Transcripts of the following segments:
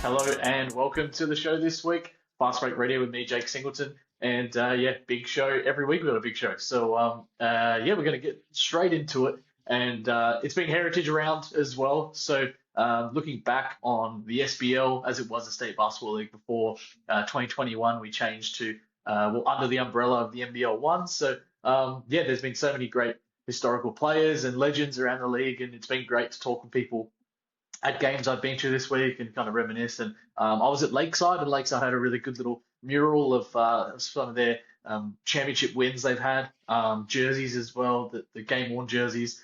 Hello and welcome to the show this week. Fast Break Radio with me, Jake Singleton. And yeah, big show. Every week we've got a big show. So we're going to get straight into it. And it's been Heritage Round as well. So looking back on the SBL as it was the State Basketball League before 2021, we changed to, under the umbrella of the NBL1. So there's been so many great historical players and legends around the league. And it's been great to talk with people at games I've been to this week and kind of reminisce. And I was at Lakeside, and Lakeside had a really good little mural of some of their championship wins they've had, jerseys as well, the game worn jerseys,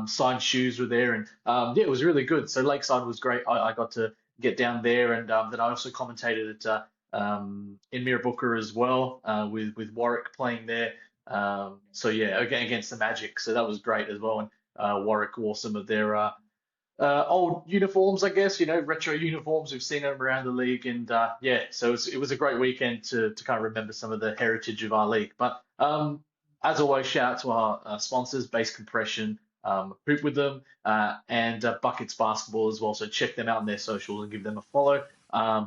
signed shoes were there, and it was really good. So Lakeside was great. I got to get down there, and then I also commentated at in Mirrabooka as well, with Warwick playing there. Against the Magic, so that was great as well. And Warwick wore some of their old uniforms, I guess, retro uniforms. We've seen them around the league, and so it was a great weekend to kind of remember some of the heritage of our league. But as always, shout out to our sponsors, Base Compression, Hoop with them, and Buckets Basketball as well. So check them out on their socials and give them a follow.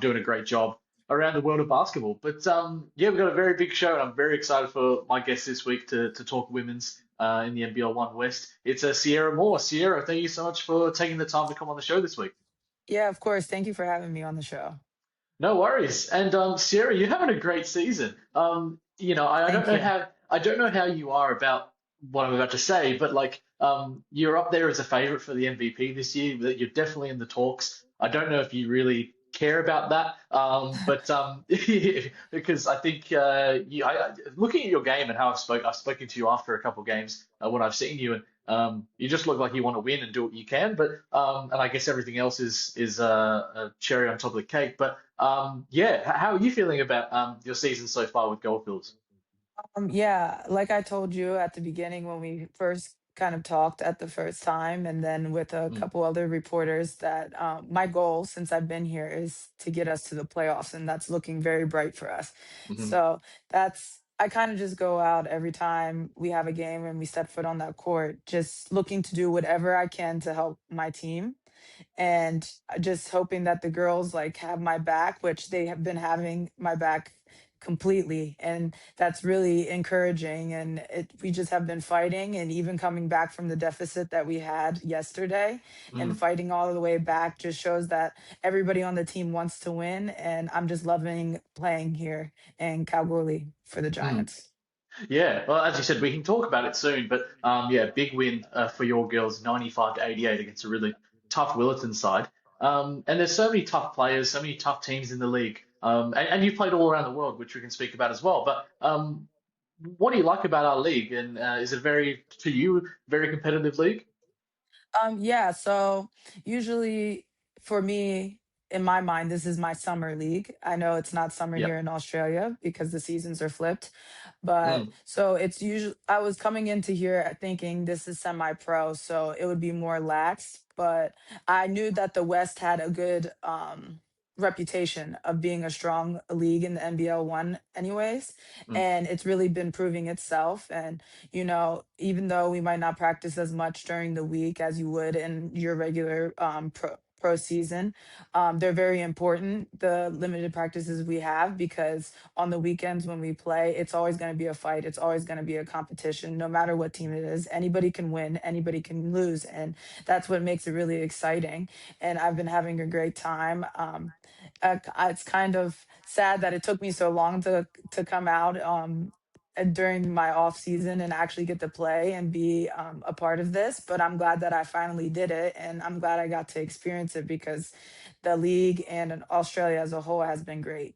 Doing a great job around the world of basketball. But we've got a very big show, and I'm very excited for my guest this week to talk women's in the NBL1 West. It's Sierra Moore. Sierra, thank you so much for taking the time to come on the show this week. Yeah, of course. Thank you for having me on the show. No worries. And Sierra, you're having a great season. I don't Thank know you. how you are about what I'm about to say, but like you're up there as a favorite for the MVP this year. That you're definitely in the talks. I don't know if you really care about that, but because I think looking at your game and how I've spoken to you after a couple of games when I've seen you, and you just look like you want to win and do what you can. But and I guess everything else is a cherry on top of the cake. But how are you feeling about your season so far with Goldfields? Yeah, like I told you at the beginning when we first kind of talked at the first time, and then with a Mm, couple other reporters, that my goal since I've been here is to get us to the playoffs, and that's looking very bright for us. mhm, So I kind of just go out every time we have a game and we step foot on that court, just looking to do whatever I can to help my team and just hoping that the girls like have my back, which they have been having my back completely, and that's really encouraging. And we just have been fighting, and even coming back from the deficit that we had yesterday and mm, fighting all the way back just shows that everybody on the team wants to win, and I'm just loving playing here in Kalgoorlie for the mm. Giants. Yeah, well, as you said, we can talk about it soon, but big win for your girls, 95 to 88 against a really tough Willerton side. And there's so many tough players, so many tough teams in the league. And you've played all around the world, which we can speak about as well. But what do you like about our league? And is it to you, very competitive league? Yeah, so usually for me, in my mind, this is my summer league. I know it's not summer here Yep. in Australia because the seasons are flipped, but Mm, so it's usually I was coming into here thinking this is semi-pro, so it would be more lax, but I knew that the West had a good reputation of being a strong league in the NBL1 anyways, mm, and it's really been proving itself. And even though we might not practice as much during the week as you would in your regular pro season, they're very important, the limited practices we have, because on the weekends when we play, it's always going to be a fight. It's always going to be a competition, no matter what team it is. Anybody can win, anybody can lose. And that's what makes it really exciting. And I've been having a great time. It's kind of sad that it took me so long to come out during my off season and actually get to play and be a part of this. But I'm glad that I finally did it, and I'm glad I got to experience it because the league and in Australia as a whole has been great.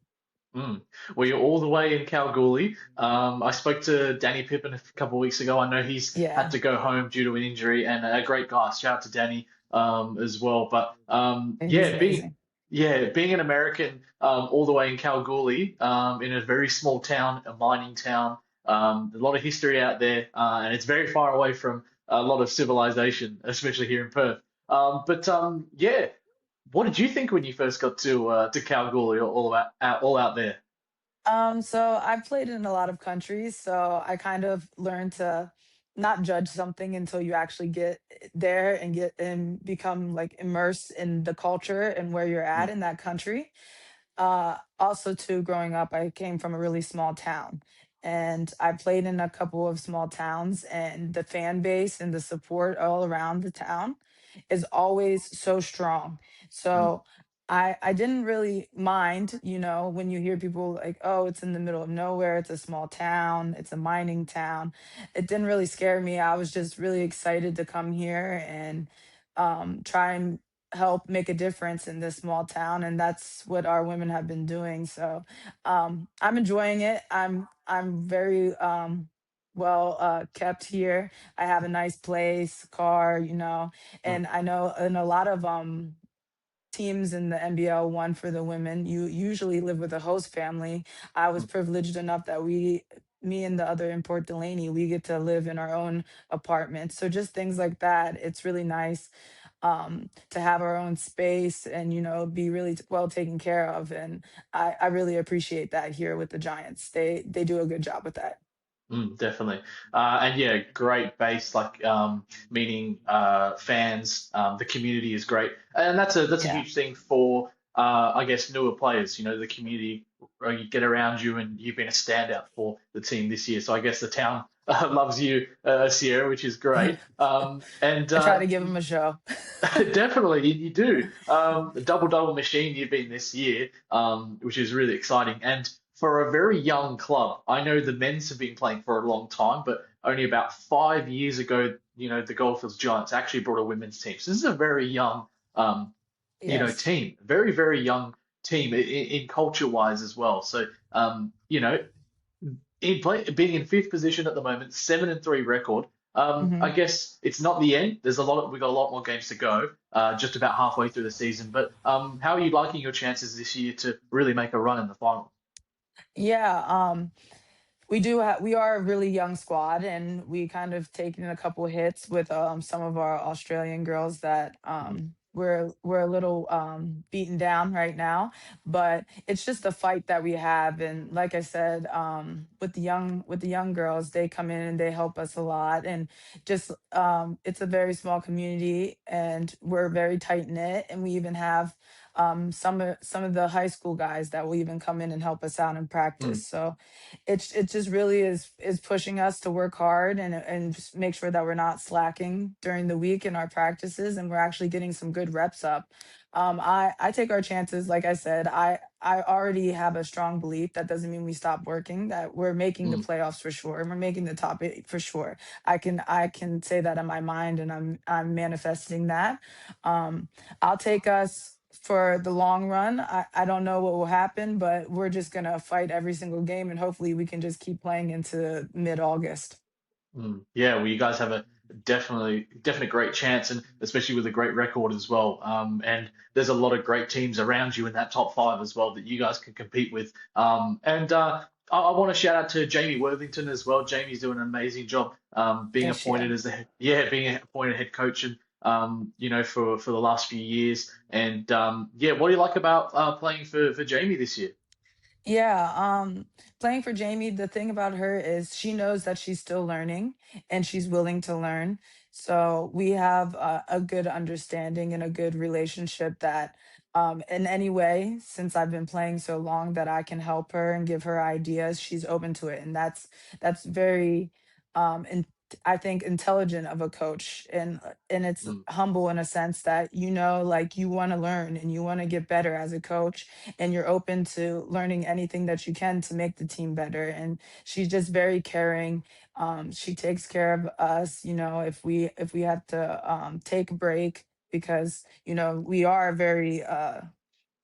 mm. Well, you're all the way in Kalgoorlie. I spoke to Danny Pippin a couple of weeks ago. I know he's had Yeah, to go home due to an injury, and a great guy. Shout out to Danny as well. But he's amazing. being an American all the way in Kalgoorlie, in a very small town, a mining town, a lot of history out there, and it's very far away from a lot of civilization, especially here in Perth. What did you think when you first got to Kalgoorlie, all out there? So I've played in a lot of countries, so I kind of learned to not judge something until you actually get there and get and become like immersed in the culture and where you're at Mm, in that country. Also, too, growing up, I came from a really small town, and I played in a couple of small towns, and the fan base and the support all around the town is always so strong. mm, So I didn't really mind, when you hear people like, oh, it's in the middle of nowhere, it's a small town, it's a mining town. It didn't really scare me. I was just really excited to come here and try and help make a difference in this small town, and that's what our women have been doing. So I'm enjoying it. I'm very well kept here. I have a nice place, car, mm, and I know in a lot of teams in the NBL1 for the women, you usually live with a host family. I was mm, privileged enough that me and the other import Delaney, we get to live in our own apartment. So just things like that. It's really nice to have our own space and, be really well taken care of. And I really appreciate that here with the Giants. They do a good job with that. definitely. And yeah, great base, like meaning fans. The community is great, and that's a Yeah. huge thing for I guess newer players. You know, the community you get around you, and you've been a standout for the team this year. So I guess the town loves you, Sierra, which is great. And I try to give them a show. Definitely, you do. The double machine you've been this year, which is really exciting. And for a very young club, I know the men's have been playing for a long time, but only about 5 years ago, the Goldfields Giants actually brought a women's team. So this is a very young, um, Yes. team, very, very young team in culture wise as well. So, being in fifth position at the moment, 7-3 record. I hmm guess it's not the end. We've got a lot more games to go, just about halfway through the season. But how are you liking your chances this year to really make a run in the final? Yeah. We are a really young squad, and we kind of taken a couple hits with some of our Australian girls that Mm, we're a little beaten down right now, but it's just the fight that we have. And like I said, with the young girls, they come in and they help us a lot, and just it's a very small community, and we're very tight knit, and we even have some of the high school guys that will even come in and help us out in practice. mm, So it just really is pushing us to work hard and just make sure that we're not slacking during the week in our practices, and we're actually getting some good reps up. I take our chances. Like I said, I already have a strong belief. That doesn't mean we stop working, that we're making the mm, playoffs for sure, and we're making the top eight for sure. I can say that in my mind, and I'm manifesting that. um I'll take us for the long run. I don't know what will happen, but we're just going to fight every single game, and hopefully we can just keep playing into mid August. Yeah, well, you guys have a definite great chance, and especially with a great record as well. And there's a lot of great teams around you in that top five as well that you guys can compete with. And I want to shout out to Jamie Worthington as well. Jamie's doing an amazing job being Yes, appointed yeah. as being appointed head coach, and for the last few years. And yeah, what do you like about playing for Jamie this year? Yeah, playing for Jamie, the thing about her is she knows that she's still learning and she's willing to learn. So we have a good understanding and a good relationship that, in any way, since I've been playing so long, that I can help her and give her ideas, she's open to it. And that's very, and I think intelligent of a coach, and it's Mm, humble in a sense that, like you want to learn and you want to get better as a coach, and you're open to learning anything that you can to make the team better. And she's just very caring. She takes care of us, if we have to take a break, because we are very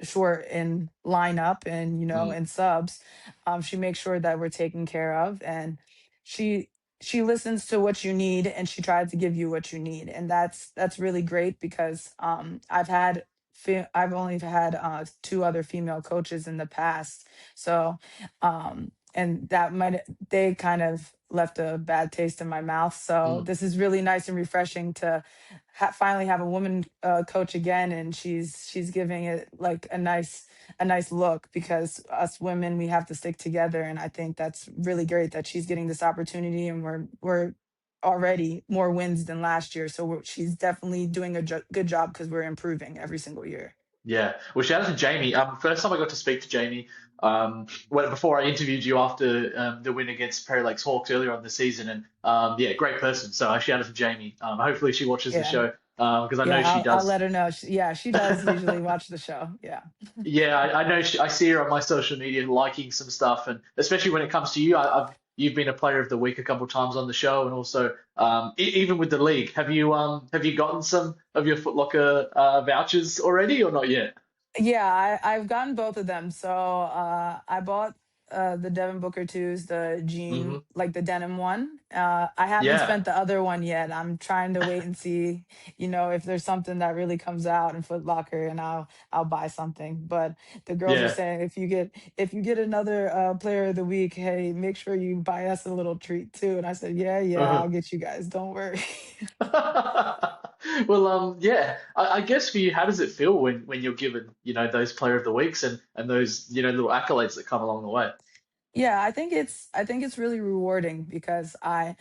short in lineup and mm, in subs. She makes sure that we're taken care of, and she she listens to what you need, and she tries to give you what you need, and that's really great, because I've only had two other female coaches in the past. So and that might they kind of left a bad taste in my mouth. So mm. this is really nice and refreshing to finally have a woman coach again, and she's giving it like a nice look, because us women, we have to stick together, and I think that's really great that she's getting this opportunity, and we're already more wins than last year. So she's definitely doing a good job because we're improving every single year. Yeah. Well, shout out to Jamie. First time I got to speak to Jamie, before I interviewed you after the win against Perry Lakes Hawks earlier on the season, and yeah, great person. So I shout out to Jamie. Hopefully she watches the Yeah. show because I know Yeah, she I'll does. let her know. Yeah, she does usually watch the show. Yeah. Yeah, I know. I see her on my social media liking some stuff, and especially when it comes to you, you've been a player of the week a couple of times on the show, and also even with the league. Have you gotten some of your Foot Locker vouchers already, or not yet? Yeah, I've gotten both of them. So I bought the Devin Booker twos, the jean, Hmm. like the denim one. I haven't Yeah. spent the other one yet. I'm trying to wait and see, if there's something that really comes out in Foot Locker, and I'll buy something. But the girls were Yeah. saying if you get another player of the week, hey, make sure you buy us a little treat too. And I said, yeah, yeah, I'll Uh-huh. get you guys. Don't worry. Well, yeah. I guess for you, how does it feel when you're given, those player of the weeks and those, little accolades that come along the way? Yeah, I think it's really rewarding because I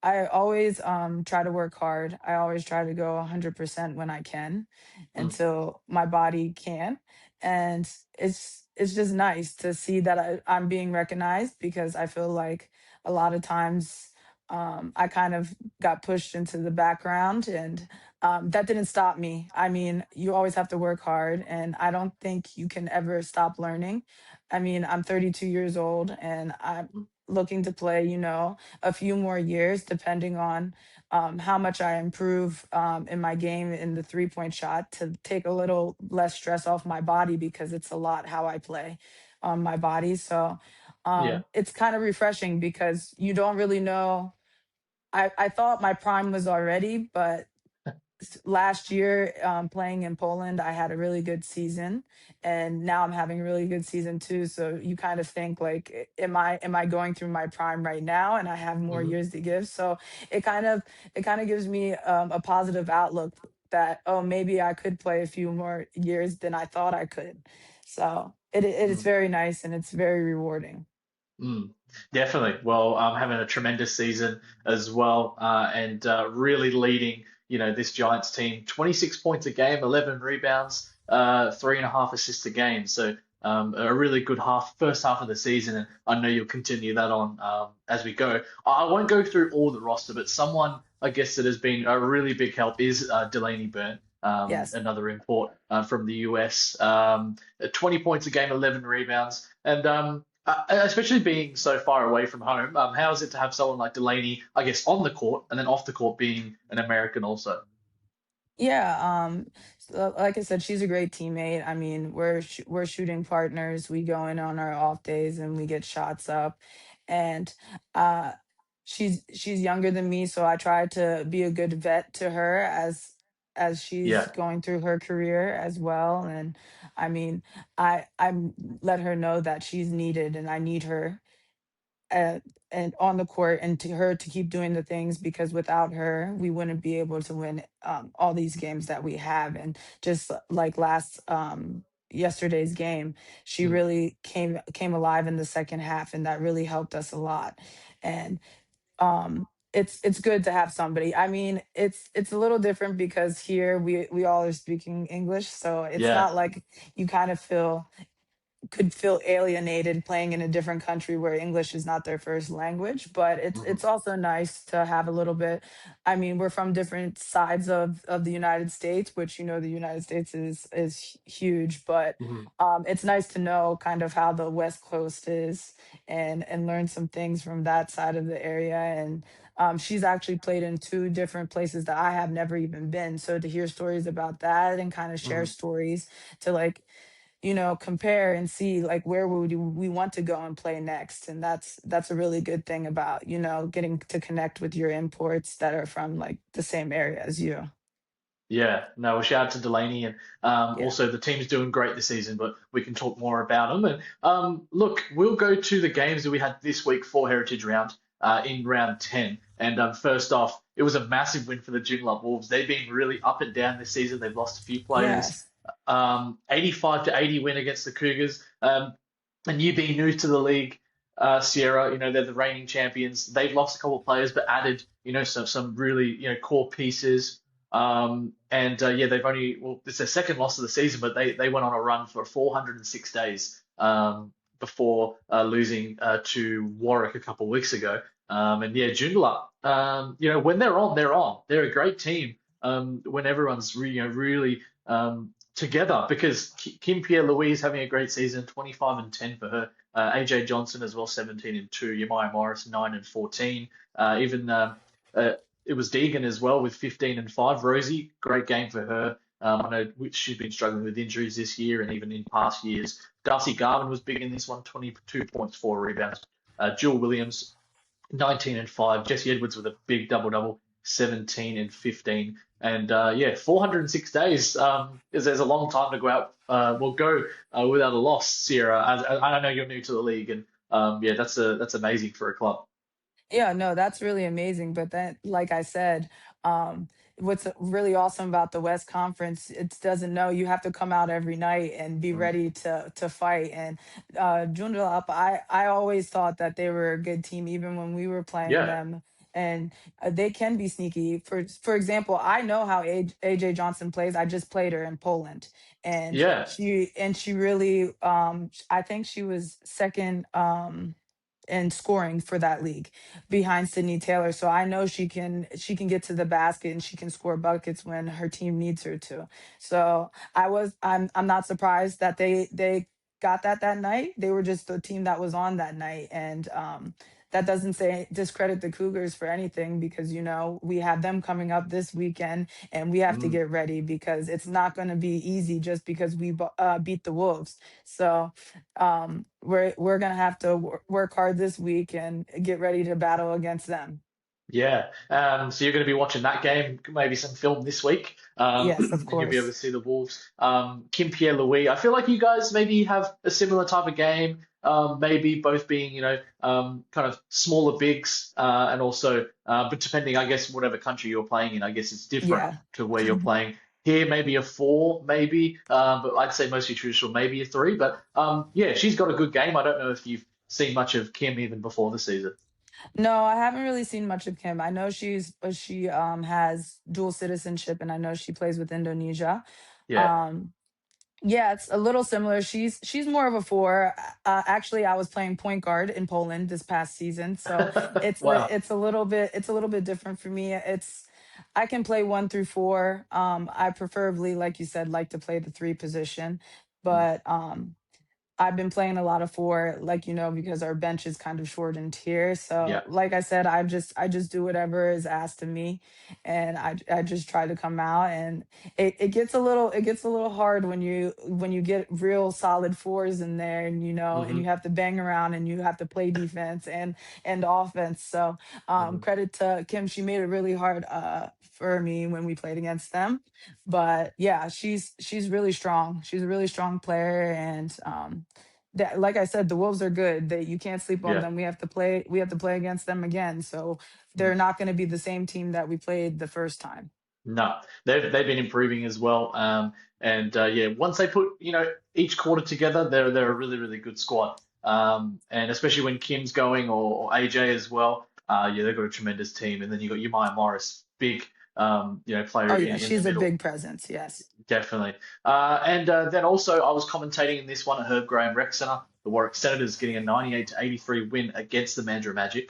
always try to work hard. I always try to go 100% when I can Mm, until my body can. And it's just nice to see that I'm being recognized because I feel like a lot of times I kind of got pushed into the background, and that didn't stop me. I mean, you always have to work hard, and I don't think you can ever stop learning. I mean, I'm 32 years old and I'm mm, looking to play, a few more years, depending on how much I improve in my game in the 3-point shot to take a little less stress off my body because it's a lot how I play on my body. So yeah. it's kind of refreshing because you don't really know. I thought my prime was already, but last year playing in Poland, I had a really good season, and now I'm having a really good season too. So you kind of think like, am I going through my prime right now, and I have more Hmm. years to give? So it kind of gives me a positive outlook that, oh, maybe I could play a few more years than I thought I could. So it is very nice and it's very rewarding. Mm, definitely. Well, having a tremendous season as well, and really leading, this Giants team. 26 points a game, 11 rebounds, 3.5 assists a game. So a really good first half of the season, and I know you'll continue that on as we go. I won't go through all the roster, but someone I guess that has been a really big help is Delaney Byrne. Yes. Another import from the US. 20 points a game, 11 rebounds, and especially being so far away from home, how is it to have someone like Delaney, I guess, on the court and then off the court being an American also? Yeah, so like I said, she's a great teammate. I mean, we're shooting partners. We go in on our off days and we get shots up, and uh, she's younger than me, so I try to be a good vet to her as she's Yeah. going through her career as well. And I mean, I let her know that she's needed and I need her uh, and on the court, and to her to keep doing the things because without her we wouldn't be able to win all these games that we have. And just like last yesterday's game, she Mm, really came alive in the second half, and that really helped us a lot. And it's good to have somebody. I mean, it's a little different because here we all are speaking English, so it's yeah. not like you kind of could feel alienated playing in a different country where English is not their first language. But it's Hmm. it's also nice to have a little bit. I mean, we're from different sides of the United States, which the United States is huge, but Hmm. it's nice to know kind of how the West Coast is, and learn some things from that side of the area. And she's actually played in two different places that I have never even been. So to hear stories about that and kind of share Hmm. stories to like compare and see like where would we want to go and play next. And that's a really good thing about getting to connect with your imports that are from like the same area as you. Yeah, no, well, shout out to Delaney, and Yeah. also the team's doing great this season, but we can talk more about them. And look, we'll go to the games that we had this week for Heritage Round in round 10. And first off, it was a massive win for the Joondalup Wolves. They've been really up and down this season. They've lost a few players. Yes. 85 to 80 win against the Cougars. And you being new to the league, Sierra, they're the reigning champions. They've lost a couple of players, but added, some really, core pieces. And they've only, well, it's their second loss of the season, but they went on a run for 406 days before losing to Warwick a couple of weeks ago. And yeah, Joondalup, when they're on, they're on. They're a great team when everyone's really together because Kim Pierre Louise having a great season, 25 and 10 for her. AJ Johnson as well, 17 and 2. Yamaya Morris, 9 and 14. Even it was Deegan as well with 15 and 5. Rosie, great game for her. I know she's been struggling with injuries this year and even in past years. Darcy Garvin was big in this one, 22 points, 4 rebounds. Jill Williams, 19 and 5. Jesse Edwards with a big double double, 17 and 15. And 406 days is there's a long time to go out. Go without a loss, Sierra. I know you're new to the league, and that's amazing for a club. Yeah, no, that's really amazing. But then, like I said, um, what's really awesome about the West Conference, it doesn't know you have to come out every night and be Mm. ready to fight. And Joondalup, I always thought that they were a good team, even when we were playing Yeah, them. And they can be sneaky. For example, I know how AJ Johnson plays. I just played her in Poland, and yeah. she really I think she was second. And scoring for that league behind Sydney Taylor. So I know she can get to the basket and she can score buckets when her team needs her to. So I'm not surprised that they got that night. They were just the team that was on that night. And that doesn't say discredit the Cougars for anything because we have them coming up this weekend and we have to Mm. get ready because it's not going to be easy just because we beat the Wolves. So we're gonna have to work hard this week and get ready to battle against them. Yeah. So you're going to be watching that game, maybe some film this week, Yes, of and you'll be able to course. see the Wolves. Kim Pierre Louis. I feel like you guys maybe have a similar type of game. Maybe both being, kind of smaller bigs, and also, but depending, I guess, whatever country you're playing in, I guess it's different Yeah. to where you're playing. Here, maybe a 4, maybe, but I'd say mostly traditional, maybe a 3. But yeah, she's got a good game. I don't know if you've seen much of Kim even before the season. No, I haven't really seen much of Kim. I know she has dual citizenship and I know she plays with Indonesia. Yeah. Um Yeah, it's a little similar. She's more of a four. Actually, I was playing point guard in Poland this past season, so Wow. it's a little bit different for me. I can play 1 through 4. I preferably, like you said, like to play the three position, Mm. but I've been playing a lot of 4, like because our bench is kind of shortened here. So, Yeah. like I said, I just do whatever is asked of me, and I just try to come out. And it gets a little hard when you get real solid 4s in there, and Hmm. you have to bang around and you have to play defense and offense. So, Hmm. credit to Kim, she made it really hard for me when we played against them. But yeah, she's really strong. She's a really strong player, and that, like I said, the Wolves are good. That you can't sleep on Yeah. them. We have to play against them again. So Mm. they're not going to be the same team that we played the first time. No, they've been improving as well. And yeah, once they put each quarter together, they're a really really good squad. And especially when Kim's going or AJ as well. Yeah, they've got a tremendous team. And then you got Umaya Morris, big player Oh yeah, in the she's a middle. big presence. Yes. Definitely. And then also, I was commentating in this one at Herb Graham Rec Centre. The Warwick Senators getting a 98 to 83 win against the Mandurah Magic.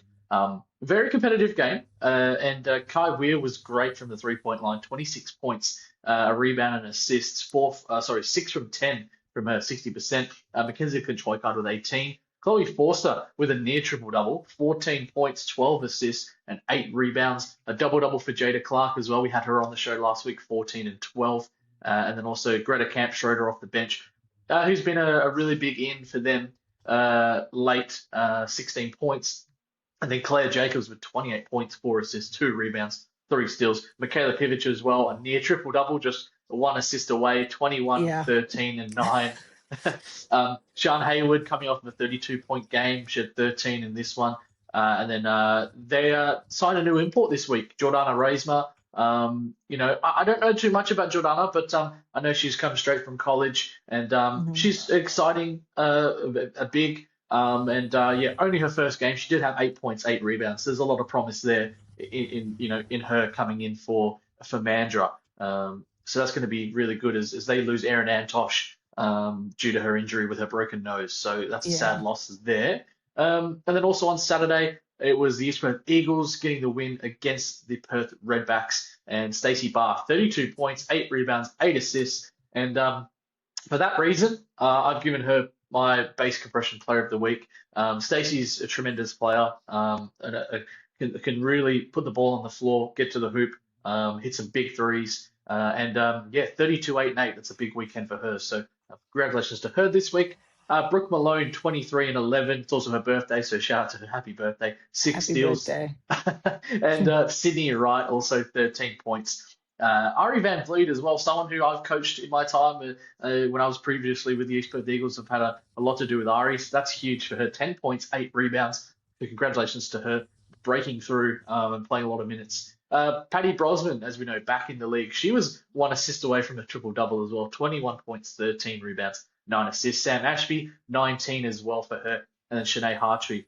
Very competitive game. And Kai Weir was great from the 3-point line, 26 points, a rebound and assists, 6 from 10 from her, 60%. Mackenzie Conchoikard with 18. Chloe Forster with a near triple double, 14 points, 12 assists, and 8 rebounds. A double double for Jada Clark as well. We had her on the show last week, 14 and 12. And then also Greta Camp Schroeder off the bench, who's been a really big in for them late, 16 points. And then Claire Jacobs with 28 points, 4 assists, 2 rebounds, 3 steals. Michaela Pivic as well, a near triple double, just 1 assist away, 21, Yeah. 13, and 9. Sean Hayward coming off of a 32-point game. She had 13 in this one. And then they signed a new import this week, Jordana Reismer. I don't know too much about Jordana, but I know she's come straight from college, and Mhm. she's exciting, a big. And yeah, only her first game. She did have 8 points, 8 rebounds. So there's a lot of promise there in her coming in for Mandra. So that's going to be really good as they lose Erin Antosh due to her injury with her broken nose. So that's a sad Yeah, loss there. And then also on Saturday, it was the East Perth Eagles getting the win against the Perth Redbacks, and Stacey Barr, 32 points, 8 rebounds, 8 assists. And for that reason, I've given her my base compression player of the week. Stacey's a tremendous player, can really put the ball on the floor, get to the hoop, hit some big threes, and yeah, 32, 8, and 8. That's a big weekend for her. So congratulations to her this week. Brooke Malone, 23 and 11. It's also her birthday, so shout out to her. Happy birthday. Six happy steals. birthday. And Sydney Wright, also 13 points. Ari Van Vliet as well, someone who I've coached in my time when I was previously with the East Perth Eagles. I've had a lot to do with Ari, so that's huge for her. 10 points, 8 rebounds. So congratulations to her breaking through and playing a lot of minutes. Paddy Brosnan, as we know, back in the league. She was 1 assist away from a triple-double as well. 21 points, 13 rebounds, 9 assists. Sam Ashby, 19 as well for her. And then Shanae Hartree,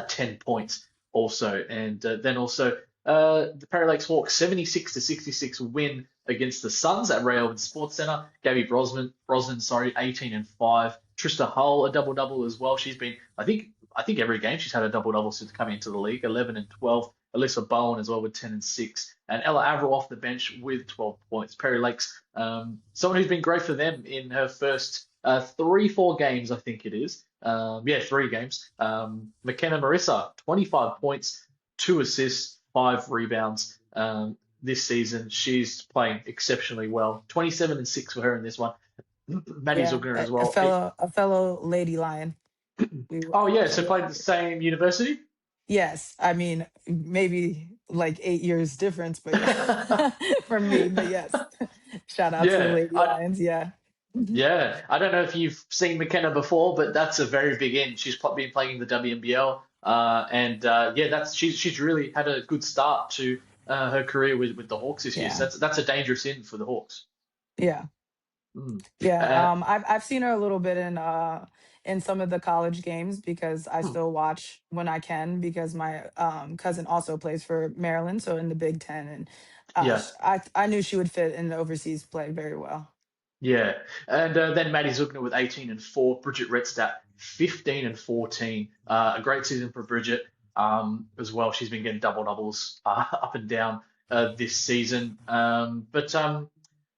10 points also. And then also the Perry Lakes Hawks 76-66 win against the Suns at Ray Owen Sports Centre. Gabby Brosnan, sorry, 18 and 5. Trista Hull a double double as well. She's been, I think every game she's had a double double since coming into the league. 11 and 12. Alyssa Bowen as well with 10 and 6. And Ella Averill off the bench with 12 points. Perry Lakes, someone who's been great for them in her first 3-4 games, I think it is. Yeah, 3 games. McKenna Marissa, 25 points, 2 assists, 5 rebounds this season. She's playing exceptionally well. 27 and 6 for her in this one. Maddie Yeah, Zugner as a well. fellow Lady Lion. Oh yeah, so She played at the same university. Yes, I mean maybe like 8 years difference, but yeah, from me. But yes, shout out to the Yeah, Lady Lions. Yeah. Mhm. I don't know if you've seen McKenna before, but that's a very big end. She's been playing in the WNBL, and yeah, that's she's really had a good start to her career with the Hawks this year. So Yeah. that's a dangerous end for the Hawks. Yeah. Mm. Yeah. Uh, I've seen her a little bit in some of the college games because I hmm, still watch when I can because my cousin also plays for Maryland, so in the Big Ten, and yeah. I knew she would fit in the overseas play very well. Yeah, and then Maddie Zuckner with 18 and 4, Bridget Redstadt 15 and 14. A great season for Bridget as well. She's been getting double doubles up and down this season. But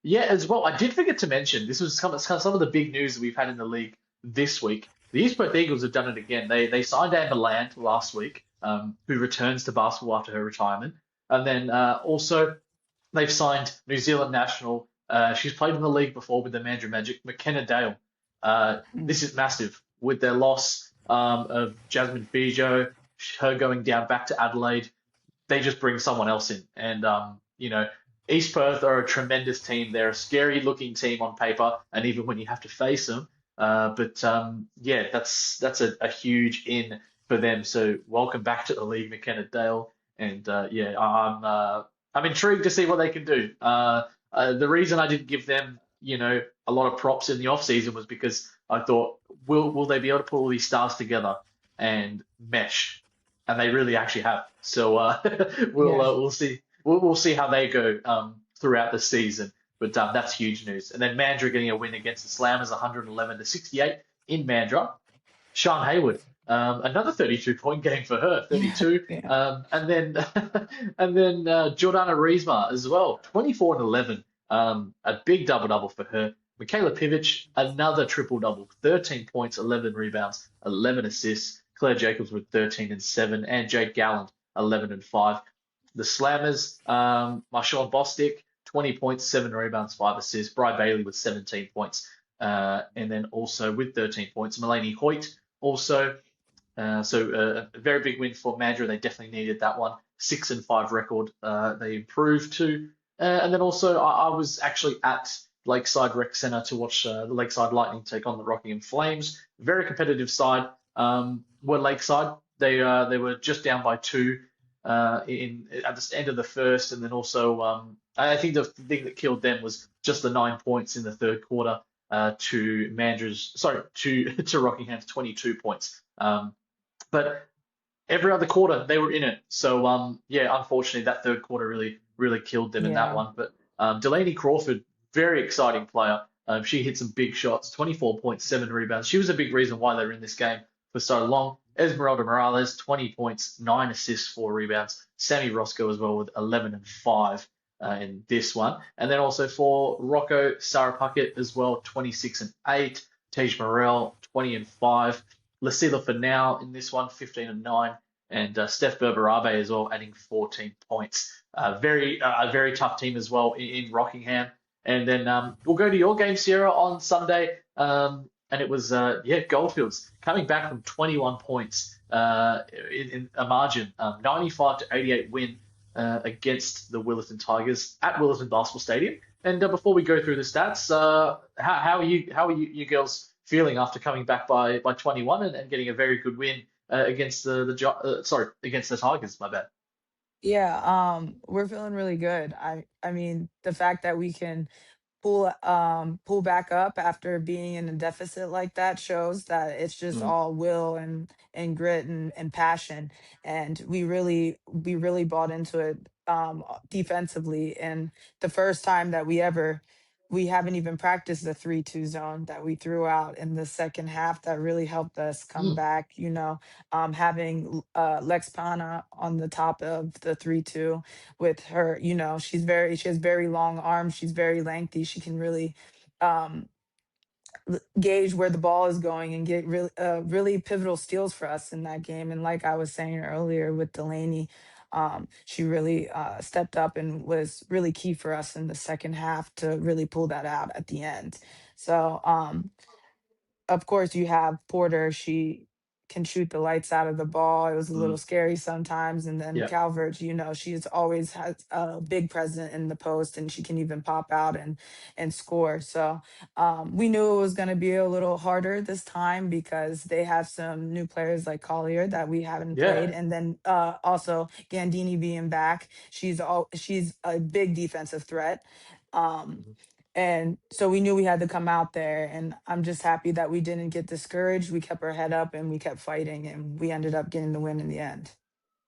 yeah, as well, I did forget to mention this was some of the big news that we've had in the league this week. The East Perth Eagles have done it again. They signed Amber Land last week, who returns to basketball after her retirement, and then also. They've signed New Zealand national. She's played in the league before with the Mandurah Magic, McKenna Dale. Mm. This is massive with their loss of Jasmine Fijo, her going down back to Adelaide. They just bring someone else in. And, East Perth are a tremendous team. They're a scary looking team on paper, and even when you have to face them. But yeah, that's a huge in for them. So welcome back to the league, McKenna Dale. And yeah, I'm intrigued to see what they can do. The reason I didn't give them, a lot of props in the off season was because I thought, will they be able to put all these stars together and mesh? And they really actually have. So we'll Yeah. we'll see we'll see how they go throughout the season. But that's huge news. And then Mandra getting a win against the Slammers, 111-68 in Mandra. Sean Hayward, another 32-point game for her, Yeah. 32. Yeah. And then and then Jordana Riesma as well, 24 and 11, a big double double for her. Michaela Pivic, another triple double, 13 points, 11 rebounds, 11 assists. Claire Jacobs with 13 and 7, and Jake Galland, 11 and 5. The Slammers, Marshawn Bostic, 20 points, 7 rebounds, 5 assists. Bri Bailey with 17 points. And then also with 13 points, Melanie Hoyt also. So a very big win for Mandurah. They definitely needed that one. 6 and 5 record. They improved to. And then also I was actually at Lakeside Rec Centre to watch the Lakeside Lightning take on the Rockingham Flames. Very competitive side. Were Lakeside. They were just down by 2 in at the end of the first, and then also I think the thing that killed them was just the 9 points in the third quarter. to Mandra's, sorry, to to Rockingham's 22 points. But every other quarter they were in it. So yeah, unfortunately that third quarter really killed them in that Yeah. one. But Delaney Crawford, very exciting player. She hit some big shots, 24.7 rebounds. She was a big reason why they were in this game for so long. Esmeralda Morales, 20 points, 9 assists, 4 rebounds. Sammy Roscoe as well with 11 and 5 in this one. And then also for Rocco, Sarah Puckett as well, 26 and 8. Tej Morel, 20 and 5. Lasila for now in this one, 15 and 9, and Steph Berberabe as well, adding 14 points. A very tough team as well in Rockingham. And then we'll go to your game, Sierra, on Sunday. And it was yeah, Goldfields coming back from 21 points in a margin, 95 to 88 win against the Willerton Tigers at Willerton Basketball Stadium. And before we go through the stats, how are you girls feeling after coming back by 21 and getting a very good win against against the Tigers? My bad. Yeah, we're feeling really good. I mean, the fact that we can pull back up after being in a deficit like that shows that it's just Mm, all will and grit and passion. And we really bought into it defensively. And the first time that we haven't even practiced the 3-2 zone that we threw out in the second half that really helped us come mm, back, having Lex Pana on the top of the 3-2 with her, she has very long arms, she's very lengthy, she can really um gauge where the ball is going and get really pivotal steals for us in that game. And like I was saying earlier with Delaney, she really stepped up and was really key for us in the second half to really pull that out at the end. So of course, you have Porter. She can shoot the lights out of the ball. It was a little mm. scary sometimes. And then Yeah, Calvert, she's always has a big presence in the post, and she can even pop out and score. So we knew it was going to be a little harder this time because they have some new players like Collier that we haven't played, yeah. and then also Gandini being back. She's a big defensive threat. Um, Mhm. and so we knew we had to come out there. And I'm just happy that we didn't get discouraged. We kept our head up and we kept fighting, and we ended up getting the win in the end.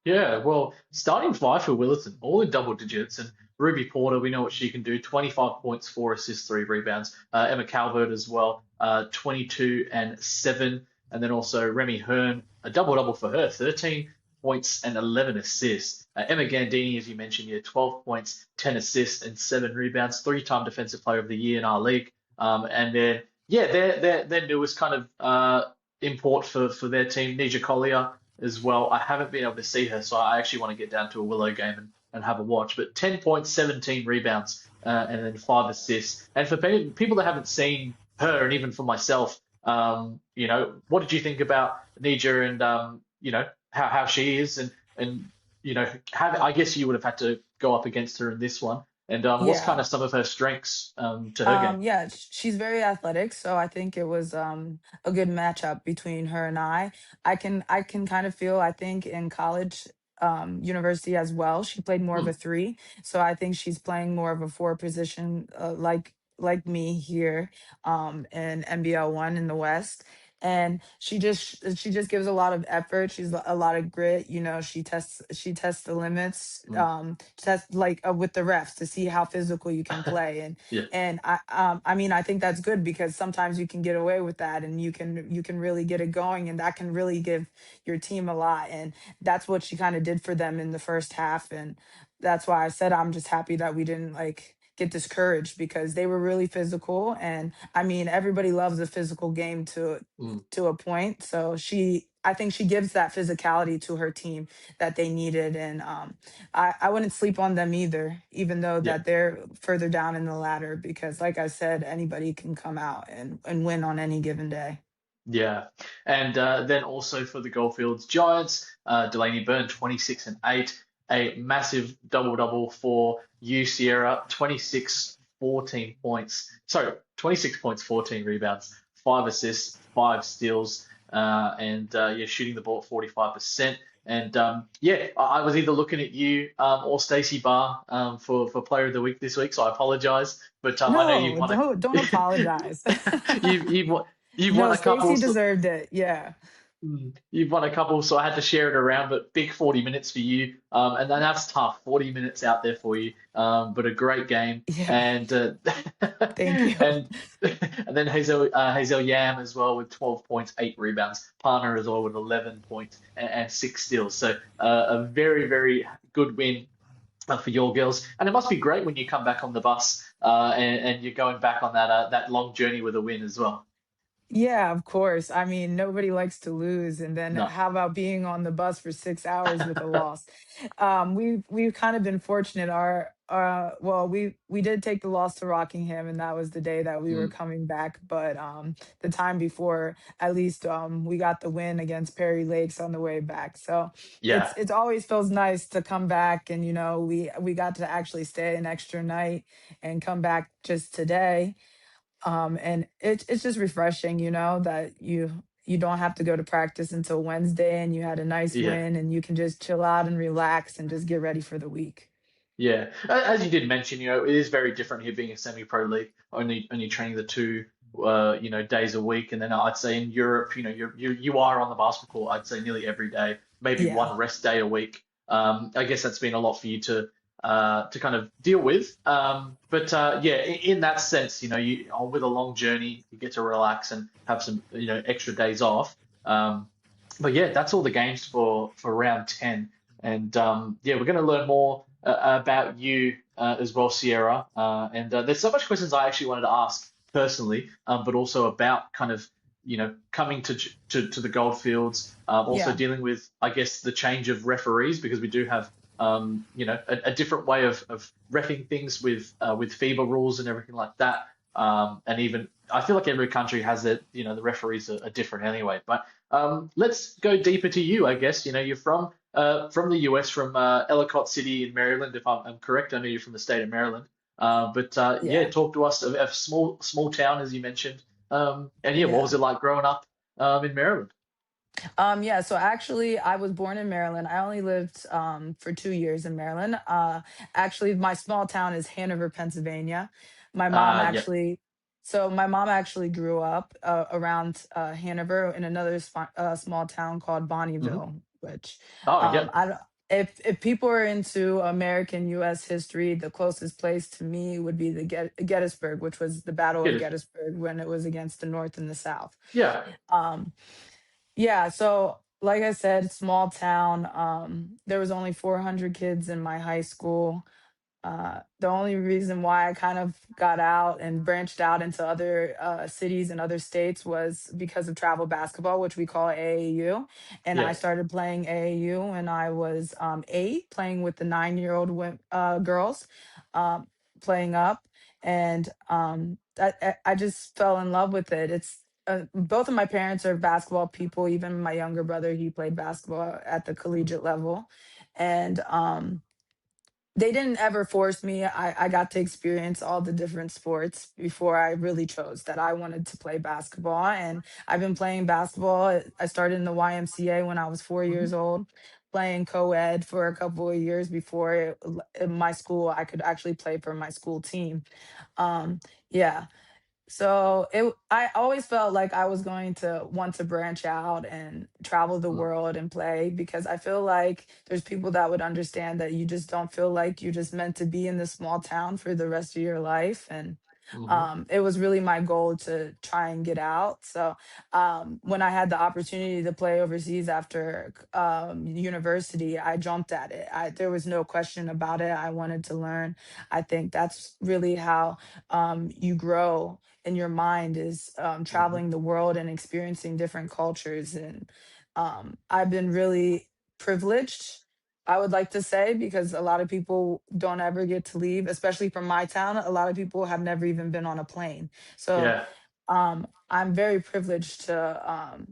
Yeah, well, starting five for Willerton, all in double digits, and Ruby Porter, we know what she can do. 25 points, 4 assists, 3 rebounds. Emma Calvert as well, 22 and 7, and then also Remy Hearn, a double double for her, 13 points and 11 assists. Emma Gandini, as you mentioned, yeah, 12 points, 10 assists, and 7 rebounds. Three-time Defensive Player of the Year in our league. And then yeah, their newest kind of import for their team, Nija Collier as well. I haven't been able to see her, so I actually want to get down to a Willow game and have a watch. But 10 points, 17 rebounds, and then 5 assists. And for people that haven't seen her, and even for myself, what did you think about Nija and how she is and I guess you would have had to go up against her in this one. And what's kind Yeah. of some of her strengths to her game? Yeah, she's very athletic, so I think it was a good matchup between her and I. I can kind of feel, I think in college, university as well, she played more of a Mm, three. So I think she's playing more of a four position, like me here in NBL1 in the West. And she just gives a lot of effort. She's a lot of grit. She tests the limits. mm, Test like with the refs to see how physical you can play. And yeah, and I mean, I think that's good because sometimes you can get away with that, and you can really get it going, and that can really give your team a lot. And that's what she kind of did for them in the first half. And that's why I said I'm just happy that we didn't like get discouraged, because they were really physical. And I mean, everybody loves a physical game mm, to a point. So I think she gives that physicality to her team that they needed. And I wouldn't sleep on them either, even though yeah. that they're further down in the ladder, because like I said, anybody can come out and win on any given day. Yeah, and then also for the Goldfields Giants, Delaney Byrne 26 and 8, a massive double double for you, Sierra, 26, 14 points. Sorry, 26 points, 14 rebounds, 5 assists, 5 steals, and you're shooting the ball at 45%. And yeah, I was either looking at you or Stacey Barr for Player of the Week this week, so I apologize. But I know you've No, won a don't apologize. you've won, you've won No, a couple. Stacy So, deserved it. Yeah. you've won a couple, so I had to share it around. But big 40 minutes for you, and then that's tough. 40 minutes out there for you, but a great game, Yeah. and Thank you. and and then Hazel Yam as well with 12 points, 8 rebounds. Partner as well with 11 points and 6 steals. So a very good win for your girls, and it must be great when you come back on the bus and you're going back on that long journey with a win as well. Yeah, of course. I mean, nobody likes to lose. And then No. how about being on the bus for 6 hours with a loss? We've kind of been fortunate. Well, we did take the loss to Rockingham, and that was the day that we were Mm, coming back. But the time before, at least we got the win against Perry Lakes on the way back. So yeah, it's always feels nice to come back, and we got to actually stay an extra night and come back just today, and it's just refreshing, that you don't have to go to practice until Wednesday, and you had a nice yeah. win, and you can just chill out and relax and just get ready for the week. Yeah, as you did mention, it is very different here being a semi-pro league, only training the two, days a week, and then I'd say in Europe, you are on the basketball court, I'd say nearly every day, maybe Yeah. one rest day a week. I guess that's been a lot for you to kind of deal with. But yeah, in that sense, you with a long journey, you get to relax and have some, extra days off. But yeah, that's all the games for round 10. And yeah, we're going to learn more about you as well, Sierra. And there's so much questions I actually wanted to ask personally, but also about kind of coming to the Goldfields, also Yeah. dealing with I guess the change of referees because we do have a different way of reffing things with FIBA rules and everything like that. And even I feel like every country has it. The referees are different anyway. But let's go deeper to you. I guess you're from the US, from Ellicott City in Maryland, if I'm correct. I know you're from the state of Maryland. But yeah, Yeah. talk to us of a small town as you mentioned. And yeah, what was Yeah. it like growing up in Maryland? Yeah, so actually, I was born in Maryland. I only lived for 2 years in Maryland. Actually, my small town is Hanover, Pennsylvania. My mom Yeah, actually, so my mom actually grew up around Hanover in another small town called hmm Bonneville, which Oh yeah, I don't. If people are into American U.S. history, the closest place to me would be the Gettysburg, which was the Battle get of it. Gettysburg when it was against the North and the South. Yeah. Um, yeah, so like I said, small town. There was only 400 kids in my high school. The only reason why I kind of got out and branched out into other cities and other states was because of travel basketball, which we call AAU. And I Yeah. started playing AAU when I was 8, playing with the 9-year-old girls, um, playing up. And I just fell in love with it. Both of my parents are basketball people. Even my younger brother, he played basketball at the collegiate level. And they didn't ever force me. I got to experience all the different sports before I really chose that I wanted to play basketball. And I've been playing basketball. I started in the YMCA when I was 4 years hmm old, playing co ed for a couple of years before in my school, I could actually play for my school team. Yeah, so I always felt like I was going to want to branch out and travel the world and play, because I feel like there's people that would understand that you just don't feel like you're just meant to be in this small town for the rest of your life. And hmm it was really my goal to try and get out. So when I had the opportunity to play overseas after university, I jumped at it. There was no question about it. I wanted to learn. I think that's really how you grow in your mind, is hmm traveling the world and experiencing different cultures. And I've been really privileged, I would like to say, because a lot of people don't ever get to leave, especially from my town. A lot of people have never even been on a plane. So Yeah. I'm very privileged to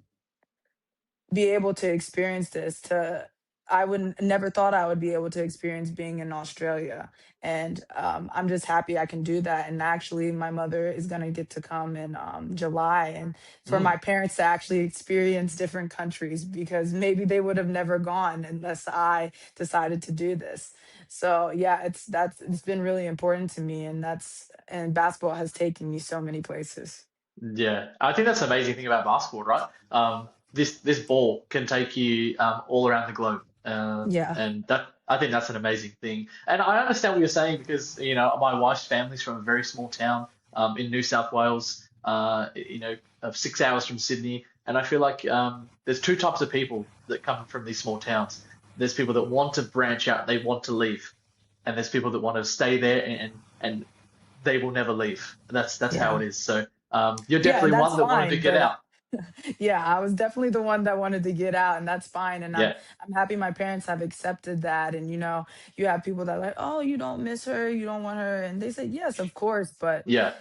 be able to experience this, to I would never thought I would be able to experience being in Australia. And I'm just happy I can do that. And actually, my mother is going to get to come in July, and for my Mm. parents to actually experience different countries, because maybe they would have never gone unless I decided to do this. So yeah, it's been really important to me, and basketball has taken me so many places. Yeah, I think that's the amazing thing about basketball, right? This ball can take you all around the globe, Yeah. and that I think that's an amazing thing. And I understand what you're saying because my wife's family's from a very small town in New South Wales, of 6 hours from Sydney, and I feel like there's two types of people that come from these small towns. There's people that want to branch out, they want to leave, and there's people that want to stay there and they will never leave. That's how Yeah. it is. So you're Yeah, and definitely that's one that wanted to fine, get but out. yeah, I was definitely the one that wanted to get out, and that's fine. And I'm Yeah, I'm happy my parents have accepted that. And you have people that are like, "Oh, you don't miss her, you don't want her." And they say, "Yes, of course, but yeah,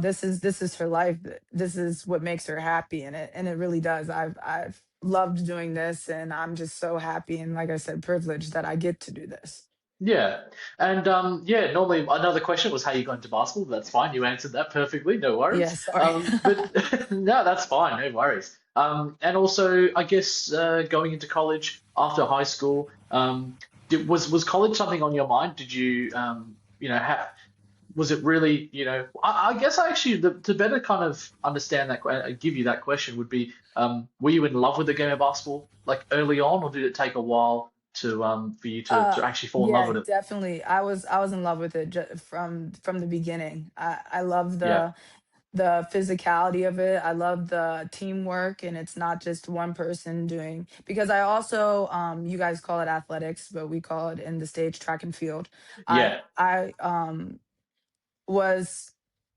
this is her life. This is what makes her happy." And it really does. I've loved doing this, and I'm just so happy and, like I said, privileged that I get to do this. yeah. And yeah, normally another question was how you got into basketball. That's fine. You answered that perfectly. No Yeah, worries. sorry. But no, that's fine. No worries. And also, I guess going into college after high school, was college something on your mind? Did you was it really, I guess I actually, to better kind of understand that, give you that question would be, were you in love with the game of basketball like early on, or did it take a while for you to actually fall in love Yeah, with it? definitely. I was in love with it from the beginning. I love Yeah, the physicality of it. I love the teamwork, and it's not just one person doing, because I also, you guys call it athletics, but we call it in the stage track and field. I yeah, I was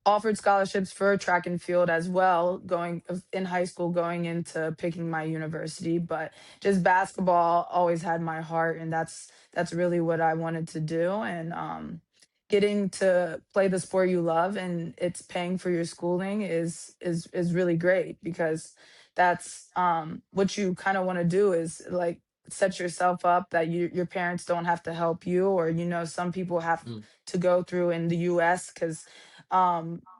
offered scholarships for track and field as well, going in high school, going into picking my university. But just basketball always had my heart, and that's really what I wanted to do. And getting to play the sport you love, and it's paying for your schooling, is really great, because that's what you kind of want to do, is like set yourself up that your parents don't have to help you, or some people have mm, to go through in the US, because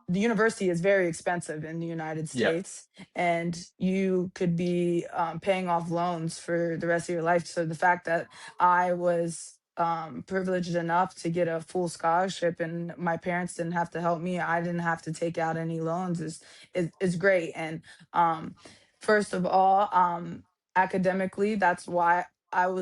the university is very expensive in the United yeah, States, and you could be paying off loans for the rest of your life. So the fact that I was privileged enough to get a full scholarship, and my parents didn't have to help me, I didn't have to take out any loans, is great. And um, first of all, academically, that's why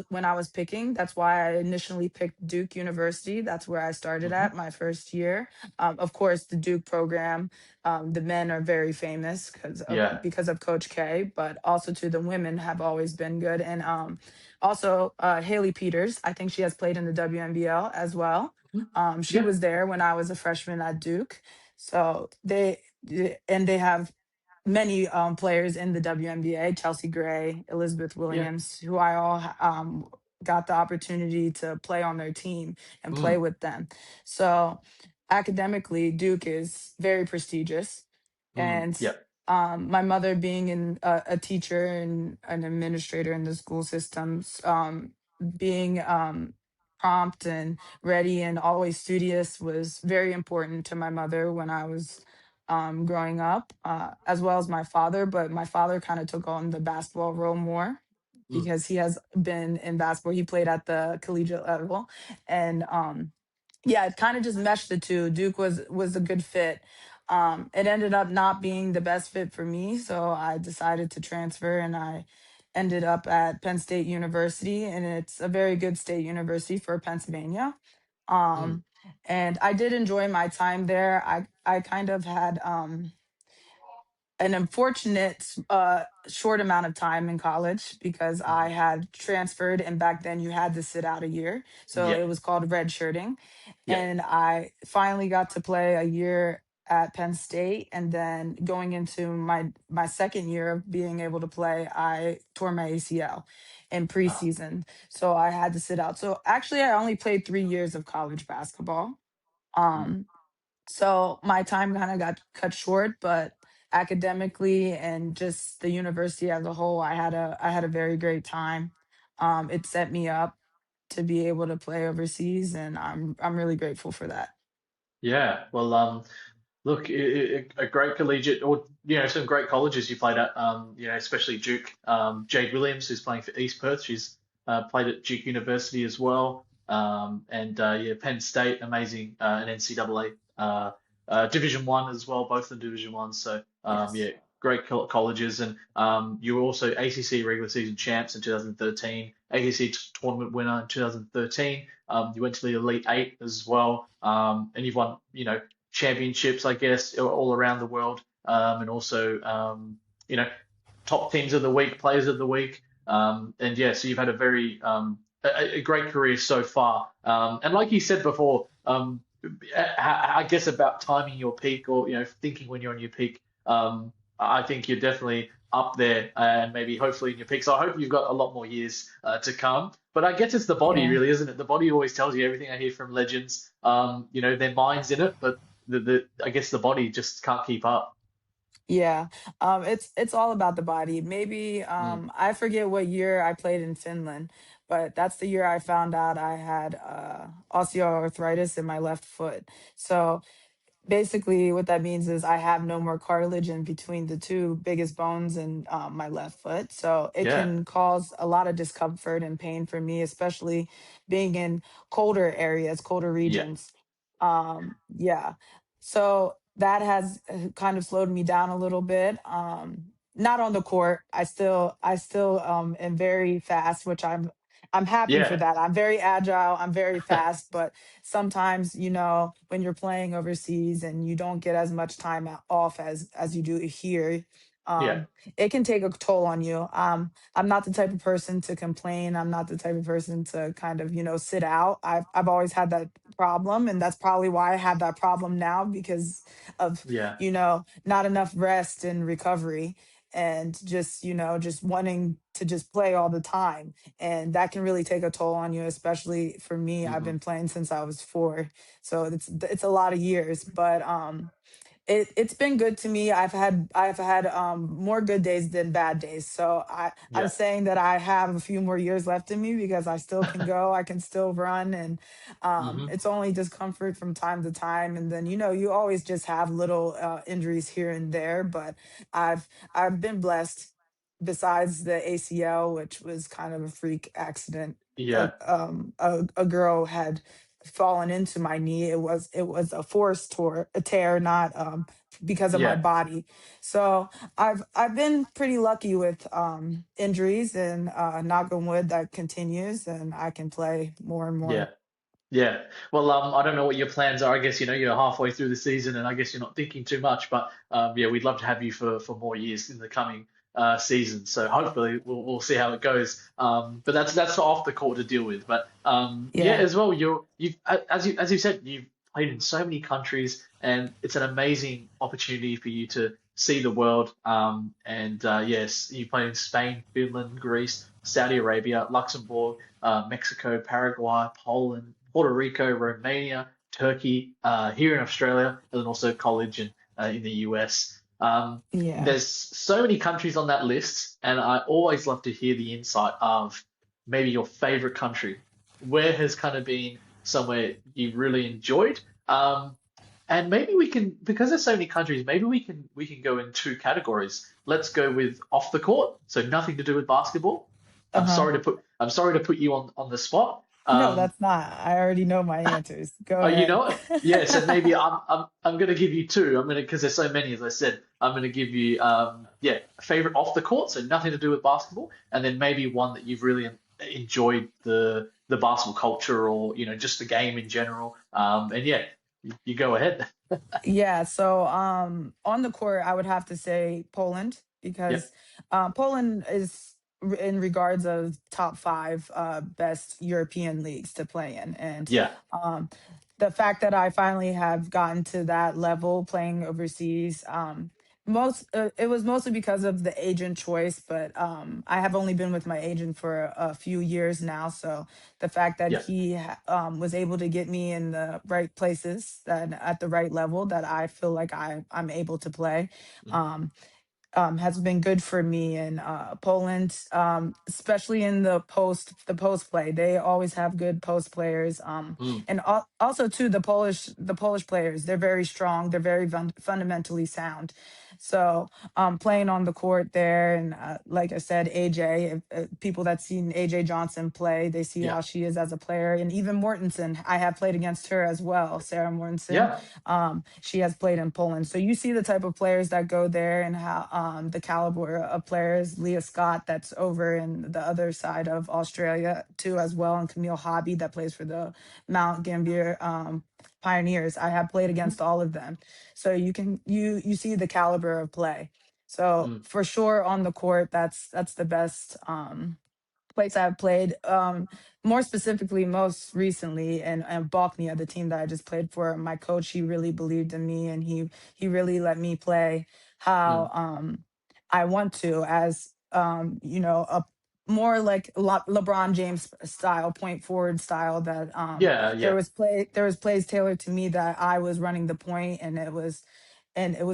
when I was picking, that's why I initially picked Duke University. That's where I started hmm at my first year. Of course, the Duke program, the men are very famous yeah, because of Coach K, but also too, the women have always been good. And also Haley Peters, I think she has played in the WNBL as well. mhm, She yeah, was there when I was a freshman at Duke. So they have many players in the WNBA: Chelsea Gray, Elizabeth yeah, Williams, who I all got the opportunity to play on their team and play mm, with them. So academically, Duke is very prestigious. And yeah, my mother being a teacher and an administrator in the school systems, being prompt and ready and always studious was very important to my mother when I was growing up, as well as my father. But my father kind of took on the basketball role more, mm, because he has been in basketball. He played at the collegiate level, and yeah, it kind of just meshed the two. Duke was a good fit. It ended up not being the best fit for me, so I decided to transfer, and I ended up at Penn State University, and it's a very good state university for Pennsylvania. mm, Um, and I did enjoy my time there. I kind of had an unfortunate short amount of time in college, because I mhm, had transferred, and back then you had to sit out a year, so yeah, it was called redshirting. yeah, And I finally got to play a year at Penn State, and then going into my second year of being able to play, I tore my ACL in ah, preseason, so I had to sit out. So actually, I only played 3 years of college basketball. mm, Um, so my time kind of got cut short, but academically and just the university as a whole, I had a very great time. it set me up to be able to play overseas, and I'm really grateful for that. Yeah. Well, look, a great collegiate, or some great colleges you played at. Especially Duke. Jade Williams, who's playing for East Perth, she's played at Duke University as well. And yeah, Penn State, amazing, an NCAA Division One as well, both in Division One. So Yes. yeah, great colleges, and you were also ACC regular season champs in 2013, ACC tournament winner in 2013. You went to the Elite Eight as well, and you've won, championships, I guess, all around the world, and also, you know, top teams of the week, players of the week, and yeah, so you've had a very a great career so far, and like you said before, I guess about timing your peak, or thinking when you're on your peak. I think you're definitely up there, and maybe hopefully in your peak. So I hope you've got a lot more years to come. But I guess it's the body, Yeah. really, isn't it? The body always tells you everything. I hear from legends. Their mind's in it, but the I guess the body just can't keep up. Yeah, it's all about the body. Maybe Mm. I forget what year I played in Finland, but that's the year I found out I had osteoarthritis in my left foot. So basically what that means is I have no more cartilage in between the two biggest bones in my left foot, so it Yeah, can cause a lot of discomfort and pain for me, especially being in colder areas, colder yeah, regions. Yeah, so that has kind of slowed me down a little bit. Not on the court, I still am very fast, which I'm happy for yeah, that. I'm very agile, I'm very fast, but sometimes, when you're playing overseas and you don't get as much time off as you do here, yeah, it can take a toll on you. I'm not the type of person to complain. I'm not the type of person to kind of, sit out. I've always had that problem, and that's probably why I have that problem now, because of, yeah. not enough rest and recovery, and just, just wanting to just play all the time, and that can really take a toll on you, especially for me. I've Hmm. been playing since I was 4, so it's a lot of years, but it's been good to me. I've had more good days than bad days. So I'm Yeah. saying that I have a few more years left in me, because I still can go, I can still run, and Hmm. it's only discomfort from time to time, and then you always just have little injuries here and there, but I've been blessed. Besides the ACL, which was kind of a freak accident, Yeah. a girl had fallen into my knee. It was a a tear, not because of my Yeah. body. So I've been pretty lucky with injuries, and knock on wood, that continues, and I can play more and Yeah. more. Yeah. Well, I don't know what your plans are. I guess, you're halfway through the season, and I guess you're not thinking too much, but yeah, we'd love to have you for more years in the coming season. So hopefully we'll see how it goes. But that's off the court to deal with. But yeah, Yeah, as well, you've as you said, you've played in so many countries, and it's an amazing opportunity for you to see the world. And yes, you played in Spain, Finland, Greece, Saudi Arabia, Luxembourg, Mexico, Paraguay, Poland, Puerto Rico, Romania, Turkey, here in Australia, and then also college and in the US. yeah. There's so many countries on that list, and I always love to hear the insight of maybe your favorite country. Where has kind of been somewhere you really enjoyed? And maybe we can, because there's so many countries, maybe we can go in two categories. Let's go with off the court, so nothing to do with basketball. Uh huh. I'm sorry to put you on the spot. No, that's not. I already know my answers. Go Oh, you ahead. know it? Yeah, so maybe I'm gonna give you two. I'm gonna, because there's so many, as I said, I'm gonna give you yeah, a favorite off the court, so nothing to do with basketball, and then maybe one that you've really enjoyed the basketball culture, or just the game in general. And yeah, you go ahead. Yeah, so on the court, I would have to say Poland, because Yep. Poland is in regards of top 5 best European leagues to play in, and Yeah. um, the fact that I finally have gotten to that level playing overseas, it was mostly because of the agent choice, but I have only been with my agent for a few years now, so the fact that Yeah. he was able to get me in the right places, that at the right level that I feel like I'm able to play. Mhm. Um, has been good for me in Poland, especially in the post play. They always have good post players, Mm. and also too the Polish players. They're very strong. They're very fundamentally sound. So playing on the court there, and like I said, AJ. People that seen AJ Johnson play, they see Yeah. how she is as a player, and even Mortensen. I have played against her as well, Sarah Mortensen. Yeah. She has played in Poland. So you see the type of players that go there and how the caliber of players. Leah Scott, that's over in the other side of Australia too, as well, and Camille Hobby that plays for the Mount Gambier Pioneers. I have played Mhm. against all of them, so you see the caliber of play. So Mm. for sure on the court, that's the best. Place I've played. More specifically, most recently, and Bosnia, the team that I just played for, my coach, he really believed in me, and he really let me play Mm. how I want to, as a more like LeBron James style, point forward style. That Yeah. Yeah. there was plays tailored to me that I was running the point, and it was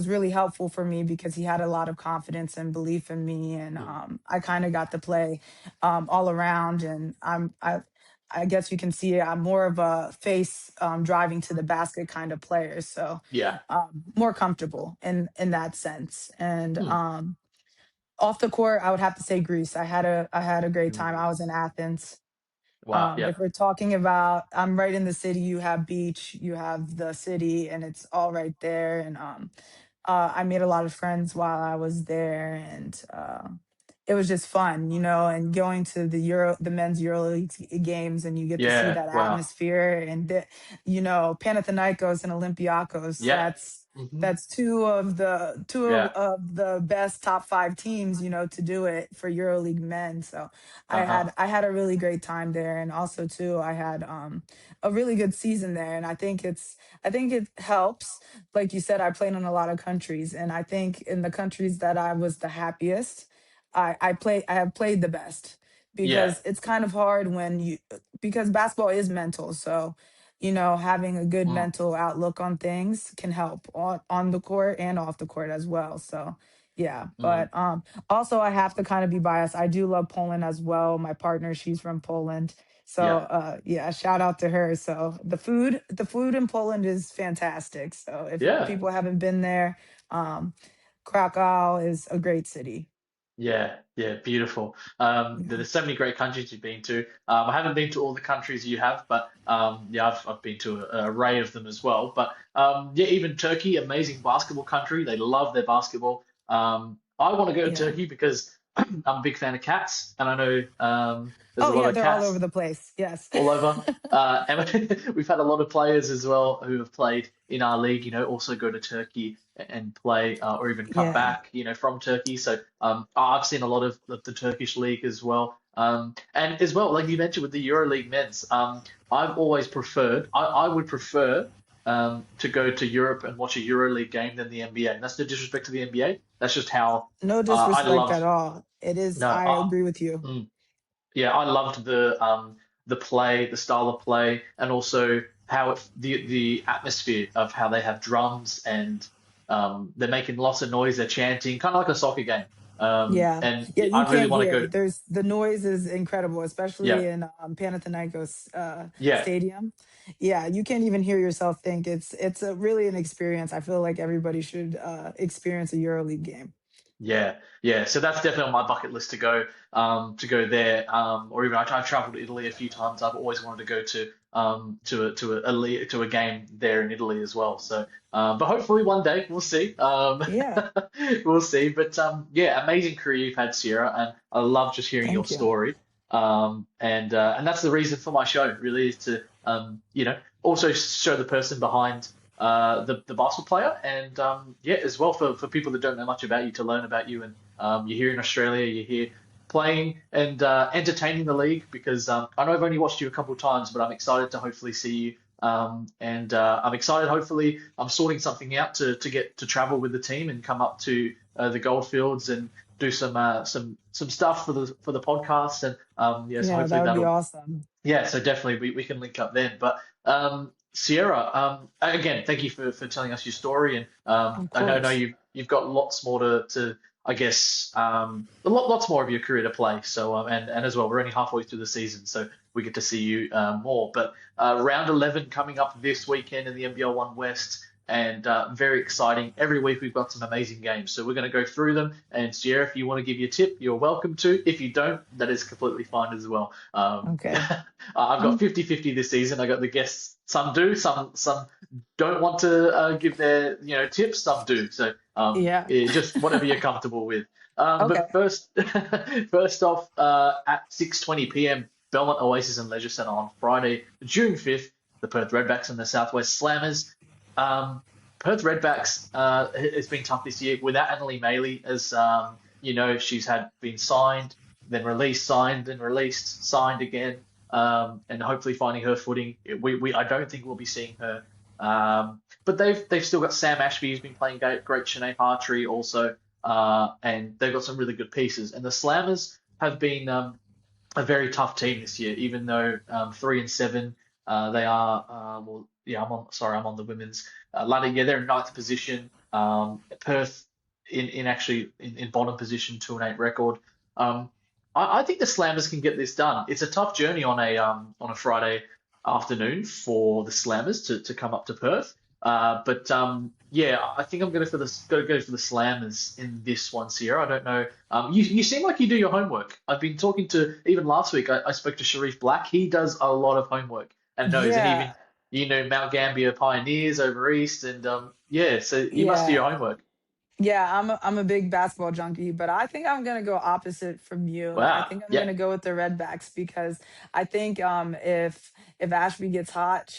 really helpful for me because he had a lot of confidence and belief in me, and Mm. I kind of got to play all around, and I guess you can see I'm more of a face driving to the basket kind of player, so Yeah. more comfortable in that sense. And Mm. off the court, I would have to say Greece. I had a great time. I was Greece. in Athens. Wow. Yeah. If we're talking about, I'm right in the city. You have beach, you have the city, and it's all right there. And I made a lot of friends while I was there, and it was just fun, and going to the men's EuroLeague games, and you get to see Yeah. that Wow. atmosphere, and Panathinaikos and Olympiacos. Yeah. Hmm. That's two Yeah. of the best top five teams, to do it for EuroLeague men. So Uh-huh. I had a really great time there, and also too I had a really good season there, and I think it helps. Like you said, I played in a lot of countries, and I think in the countries that I was the happiest, I have played the best, Yeah. because it's kind of hard when you because basketball is mental. So having a good Mm. mental outlook on things can help on the court and off the court as well. So yeah, Mm. but also I have to kind of be biased. I do love Poland as well. My partner, she's from Poland. So Yeah. yeah, shout out to her. So the food in Poland is fantastic. So if Yeah. people haven't been there, um, Krakow is a great city. Yeah, yeah, beautiful. Yeah. There's so many great countries you've been to. I haven't been to all the countries you have, but yeah, I've been to an array of them as well. But yeah, even Turkey, amazing basketball country. They love their basketball. I want to go to Yeah. Turkey because I'm a big fan of cats, and I know there's a Oh lot yeah, of they're all over cats the place. Yes. all over. And we've had a lot of players as well who have played in our league, also go to Turkey and play or even come Yeah. back, from Turkey. So I've seen a lot of the Turkish league as well. And as well, like you mentioned with the EuroLeague men's, I would prefer to go to Europe and watch a EuroLeague game than the NBA. And that's no disrespect to the NBA. That's just how No I disrespect at love, all. It is, no, I agree with you. mm, yeah, I loved the play, the style of play, and also how the atmosphere of how they have drums and they're making lots of noise, they're chanting, kind of like a soccer game. Yeah. And Yeah, you I really can't want to hear. go. There's the noise is incredible, especially Yeah, in Panathinaikos yeah. stadium. Yeah, you can't even hear yourself think. It's a really an experience. I feel like everybody should experience a EuroLeague game. Yeah, yeah. So that's definitely on my bucket list to go there. Or even I've traveled to Italy a few times. I've always wanted to go to a game there in Italy as well. So, but hopefully one day we'll see. Yeah. We'll see. But yeah, amazing career you've had, Sierra, and I love just hearing your Thank you. story. And that's the reason for my show, really, is to also show the person behind the basketball player, and yeah, as well for people that don't know much about you to learn about you. And you're here in Australia, you're here playing and entertaining the league because I know I've only watched you a couple of times, but I'm excited to hopefully see you. And I'm excited. Hopefully, I'm sorting something out to get to travel with the team and come up to the Goldfields and do some stuff for the podcast. And yeah, so Yeah, hopefully that would be that'll awesome. yeah, so definitely we can link up then. But Sierra, again, thank you for telling us your story. And Of I know course. you've got lots more to I guess lots more of your career to play. So and as well, we're only halfway through the season, so we get to see you more. But round 11 coming up this weekend in the NBL1 West. And very exciting. Every week we've got some amazing games. So we're going to go through them. And Sierra, if you want to give your tip, you're welcome to. If you don't, that is completely fine as well. Okay. I've got Um, 50-50 this season. I got the guests. Some do, some don't want to give their tips. Some do. So yeah. yeah, just whatever you're comfortable with. Okay. But first, first off, at 6:20 p.m. Belmont Oasis and Leisure Centre on Friday, June 5th, the Perth Redbacks and the Southwest Slammers. Um, Perth Redbacks, it's been tough this year without Annalie Maley, as she's had been signed, then released, signed, then released, signed again, and hopefully finding her footing. I don't think we'll be seeing her. But they've still got Sam Ashby, who's been playing great, Shanae Hartree also, and they've got some really good pieces. And the Slammers have been a very tough team this year, even though 3-7, they are well, yeah, I'm on the women's ladder. Yeah, they're in ninth position. Perth in bottom position, 2-8 record. Um, I think the Slammers can get this done. It's a tough journey on a Friday afternoon for the Slammers to come up to Perth. But yeah, I think I'm going to go for the Slammers in this one, Sierra. I don't know. You seem like you do your homework. I've been talking to even last week. I spoke to Sharif Black. He does a lot of homework and knows, and Yeah. even Mount Gambier Pioneers over east, and yeah. So you must do Yeah. your homework. Yeah, I'm a big basketball junkie, but I think I'm gonna go opposite from you. I Wow. think I'm Yeah. gonna go with the Redbacks because I think if Ashby gets hot,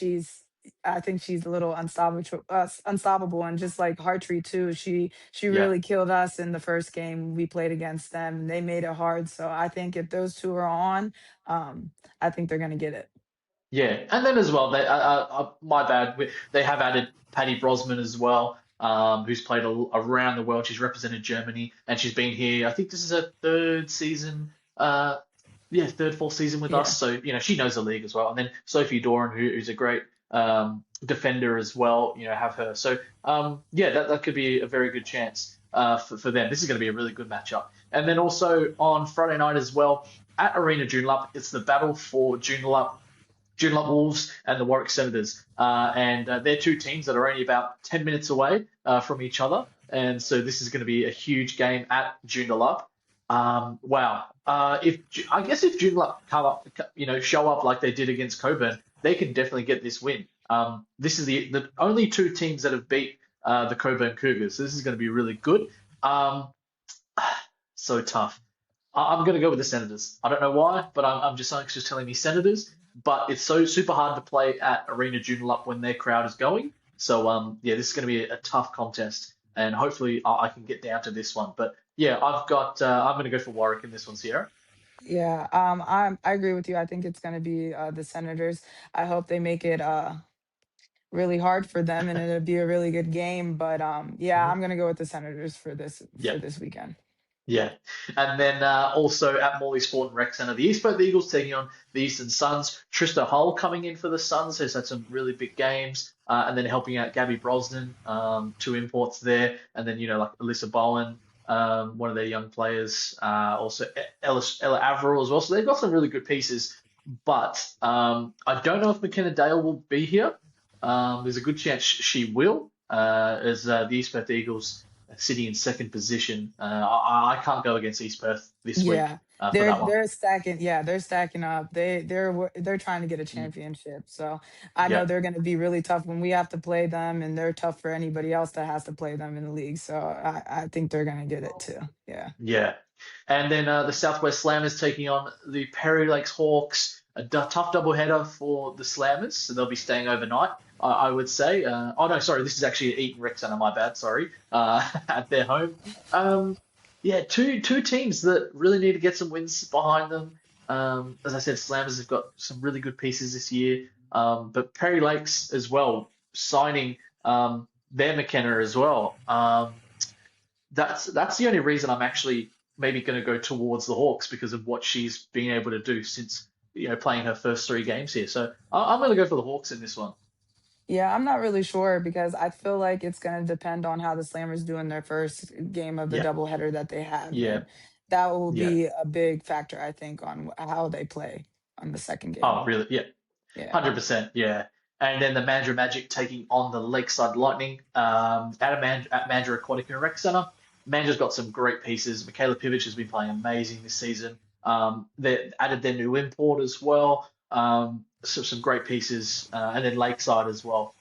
I think she's a little unstoppable, and just like Hartree too. She Yeah. really killed us in the first game we played against them. They made it hard, so I think if those two are on, I think they're gonna get it. Yeah, and then as well, my bad. They have added Patty Brosman as well, who's played around the world. She's represented Germany, and she's been here. I think this is her third season. Yeah, third, fourth season with us. Yeah, So she knows the league as well. And then Sophie Doran, who's a great defender as well. Have her. So yeah, that could be a very good chance for them. This is going to be a really good matchup. And then also on Friday night as well at Arena Joondalup, it's the battle for Joondalup Wolves and the Warwick Senators. And they're two teams that are only about 10 minutes away from each other. And so this is going to be a huge game at Joondalup. Wow. If I guess if Joondalup come up, show up like they did against Coburn, they can definitely get this win. This is the only two teams that have beat the Coburn Cougars. So this is going to be really good. Um, so tough. I'm going to go with the Senators. I don't know why, but I'm just something's just telling me Senators. But it's so super hard to play at Arena Joondalup when their crowd is going. So yeah, this is going to be a tough contest, and hopefully I can get down to this one. But yeah, I'm going to go for Warwick in this one, Sierra. yeah. I agree with you. I think it's gonna be the Senators. I hope they make it really hard for them and it'll be a really good game. But yeah, Mhm. I'm gonna go with the Senators Yeah. for this weekend. Yeah. And then also at Morley Sport and Rec Centre, the East Perth Eagles taking on the Eastern Suns. Trista Hull coming in for the Suns, who's had some really big games. And then helping out Gabby Brosnan, two imports there. And then, like Alyssa Bowen, one of their young players. Also Ella Averill as well. So they've got some really good pieces. But I don't know if McKenna Dale will be here. There's a good chance she will, as the East Perth Eagles sitting in second position. I can't go against East Perth this week Yeah, for that one. they're stacking. Yeah, they're stacking up. They're trying to get a Mm, championship. So I know yeah, they're going to be really tough when we have to play them, and they're tough for anybody else that has to play them in the league. So I think they're going to get it too. Yeah. yeah. And then the Southwest Slammers taking on the Perry Lakes Hawks. A tough doubleheader for the Slammers, so they'll be staying overnight. I would say. Oh no, sorry, this is actually at Eaton Rec Centre. My bad. Sorry, at their home. Um, yeah, two teams that really need to get some wins behind them. As I said, Slammers have got some really good pieces this year. But Perry Lakes as well, signing their McKenna as well. That's the only reason I'm actually maybe going to go towards the Hawks because of what she's been able to do since playing her first three games here. So I'm going to go for the Hawks in this one. Yeah, I'm not really sure because I feel like it's going to depend on how the Slammers do in their first game of the Yeah, doubleheader that they have. yeah, And that will yeah. be a big factor, I think, on how they play on the second game. Oh, really? Yeah. Yeah. 100%, yeah. And then the Mandurah Magic taking on the Lakeside Lightning at Mandurah Aquatic and Rec Centre. Mandra's got some great pieces. Michaela Pivic has been playing amazing this season. They added their new import as well. So some great pieces, and then Lakeside as well.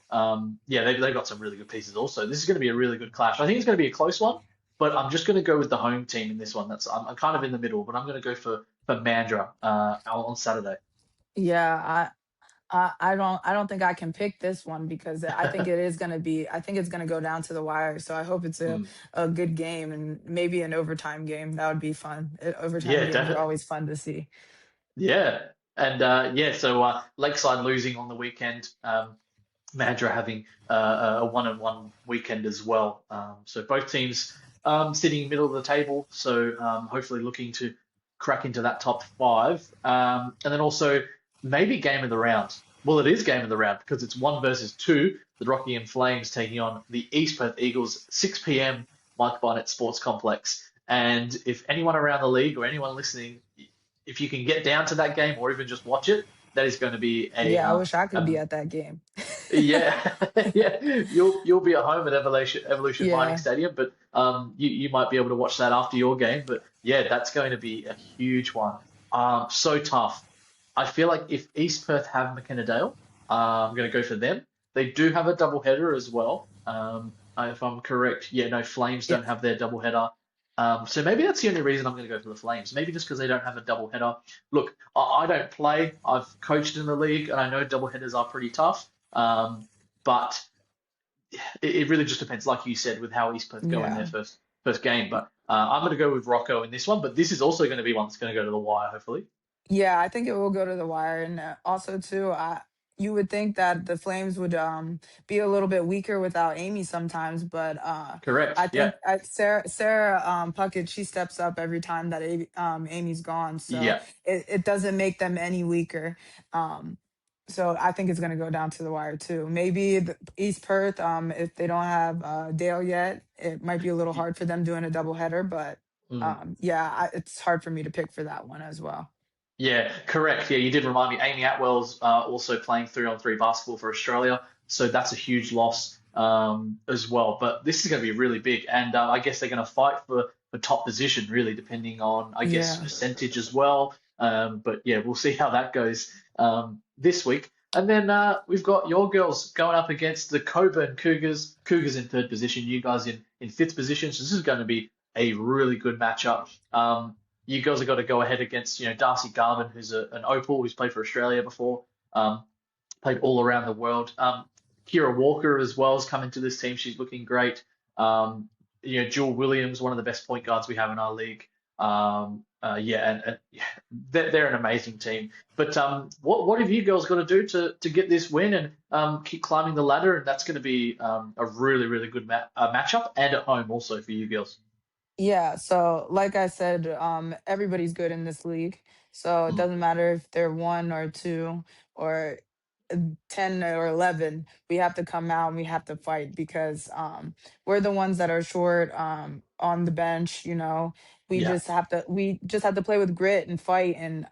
Yeah, they've got some really good pieces also. This is going to be a really good clash. I think it's going to be a close one, but I'm just going to go with the home team in this one. I'm kind of in the middle, but I'm going to go for Mandurah on Saturday. Yeah, I don't think I can pick this one because I think it is going to be I think it's going to go down to the wire. So I hope it's Mm. a good game and maybe an overtime game. That would be fun. Overtime Yeah, games are definitely. always fun to see. Yeah, and yeah, so Lakeside losing on the weekend. Mandurah having a one-on-one weekend as well. So both teams sitting middle of the table. So hopefully looking to crack into that top five. And then also maybe game of the round. Well, it is game of the round because it's 1 versus 2. The Rockingham Flames taking on the East Perth Eagles, 6 p.m. Mike Barnett Sports Complex. And if anyone around the league or anyone listening, if you can get down to that game or even just watch it, that is going to be Yeah, I wish I could a be at that game. yeah, yeah. You'll be at home at Evolution Mining Yeah. Stadium, but you might be able to watch that after your game. But yeah, that's going to be a huge one. So tough. I feel like if East Perth have McKenna Dale, I'm going to go for them. They do have a double header as well. If I'm correct, yeah, no, Flames Yeah. don't have their double header. So maybe that's the only reason I'm going to go for the Flames. Maybe just because they don't have a double header. Look, I don't play. I've coached in the league, and I know double headers are pretty tough. But it really just depends, like you said, with how East Perth go in their Yeah. first game. But I'm going to go with Rocco in this one. But this is also going to be one that's going to go to the wire, hopefully. Yeah, I think it will go to the wire, and also too, you would think that the Flames would be a little bit weaker without Amy sometimes, but I Correct. Yeah. think Sarah Puckett, she steps up every time that Amy's gone, so Yeah. it doesn't make them any weaker. Um, so I think it's going to go down to the wire too. Maybe East Perth, if they don't have Dale yet, it might be a little hard for them doing a double header, but Mm. yeah, it's hard for me to pick for that one as well. Yeah, correct. Yeah, you did remind me. Amy Atwell's also playing 3-on-3 basketball for Australia, so that's a huge loss as well. But this is going to be really big, and I guess they're going to fight for top position, really, depending on, I guess, Yeah. percentage as well. But yeah, we'll see how that goes this week. And then we've got your girls going up against the Coburn Cougars. Cougars in third position, you guys in fifth position. So this is going to be a really good matchup. You girls have got to go ahead against, Darcy Garvin, who's an opal, who's played for Australia before, played all around the world. Kira Walker as well has come into this team. She's looking great. Jewel Williams, one of the best point guards we have in our league. Yeah, and yeah, they're an amazing team. But what have you girls got to do to get this win and keep climbing the ladder? And that's going to be a really, really good matchup and at home also for you girls. Yeah, so like I said, everybody's good in this league. So it Mm, doesn't matter if they're one or two or 10 or 11. We have to come out and we have to fight because we're the ones that are short on the bench, you know. yeah, We just have to play with grit and fight, and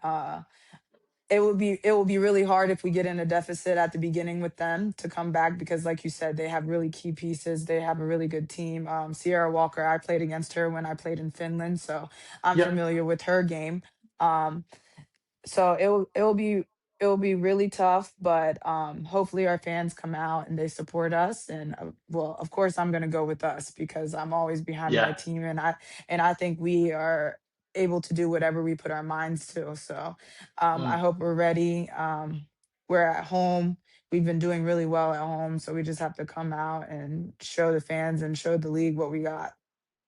it will be really hard if we get in a deficit at the beginning with them to come back because like you said, they have really key pieces. They have a really good team. Sierra Walker, I played against her when I played in Finland, so I'm yep, familiar with her game. Um, so it will be really tough, but hopefully our fans come out and they support us. And well, of course, I'm gonna go with us because I'm always behind my yeah. team, and I think we are able to do whatever we put our minds to. So I Mm. hope we're ready. We're at home. We've been doing really well at home, so we just have to come out and show the fans and show the league what we got.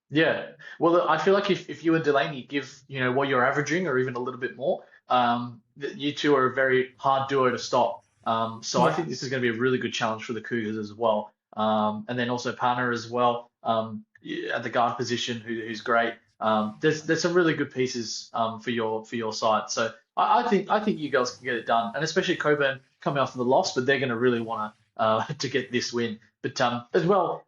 Yeah. Well, I feel like if you and Delaney give, what you're averaging or even a little bit more, that you two are a very hard duo to stop. So I Yeah. think this is going to be a really good challenge for the Cougars as well. And then also Partner as well, at the guard position, who's great. There's some really good pieces for your side. So I think you guys can get it done, and especially Coburn coming off of the loss, but they're going to really want to to get this win. But as well,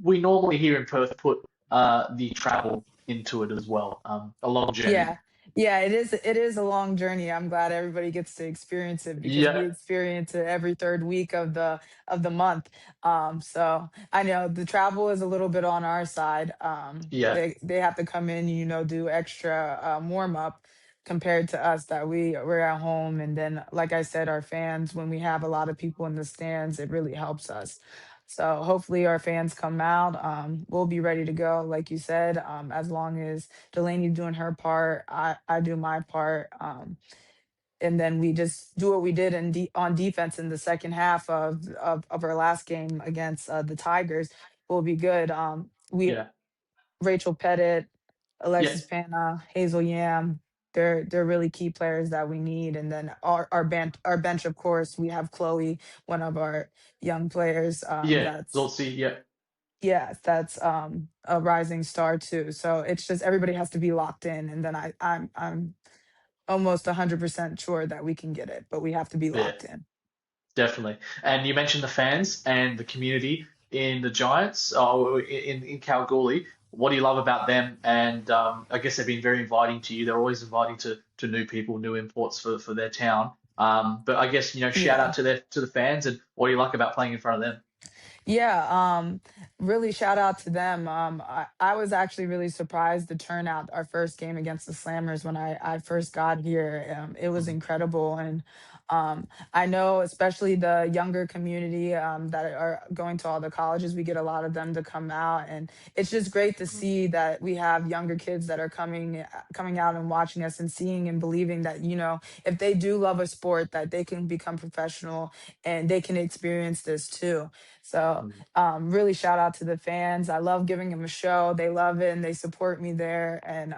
we normally here in Perth put the travel into it as well. A long journey. Yeah. Yeah, it is a long journey. I'm glad everybody gets to experience it because we Yeah, experience it every third week of the month. So I know the travel is a little bit on our side. yeah, They have to come in, do extra warm up compared to us that we're at home. And then like I said, our fans, when we have a lot of people in the stands, it really helps us. So hopefully our fans come out. We'll be ready to go, like you said, as long as Delaney doing her part, I do my part, and then we just do what we did on defense in the second half of our last game against the Tigers. Will be good. We yeah, Rachel Pettit, yeah, Alexis Pana, Hazel Yam. They're really key players that we need, and then our bench, of course, we have Chloe, one of our young players. yeah. That's Zoltzi, yeah, Yeah, that's a rising star too. So it's just everybody has to be locked in, and then I'm almost 100% sure that we can get it, but we have to be yeah. locked in. Definitely. And you mentioned the fans and the community in the Giants, in Kalgoorlie. What do you love about them? And I guess they've been very inviting to you. They're always inviting to new people, new imports for their town. But I guess, shout out Yeah. to the fans and what do you like about playing in front of them? Yeah, really shout out to them. I was actually really surprised the turnout our first game against the Slammers when I first got here. It was Mhm. incredible. And I know especially the younger community that are going to all the colleges, we get a lot of them to come out. And it's just great to see that we have younger kids that are coming out and watching us and seeing and believing that, if they do love a sport, that they can become professional and they can experience this too. So Mhm. really shout out to the fans. I love giving them a show. They love it and they support me there. And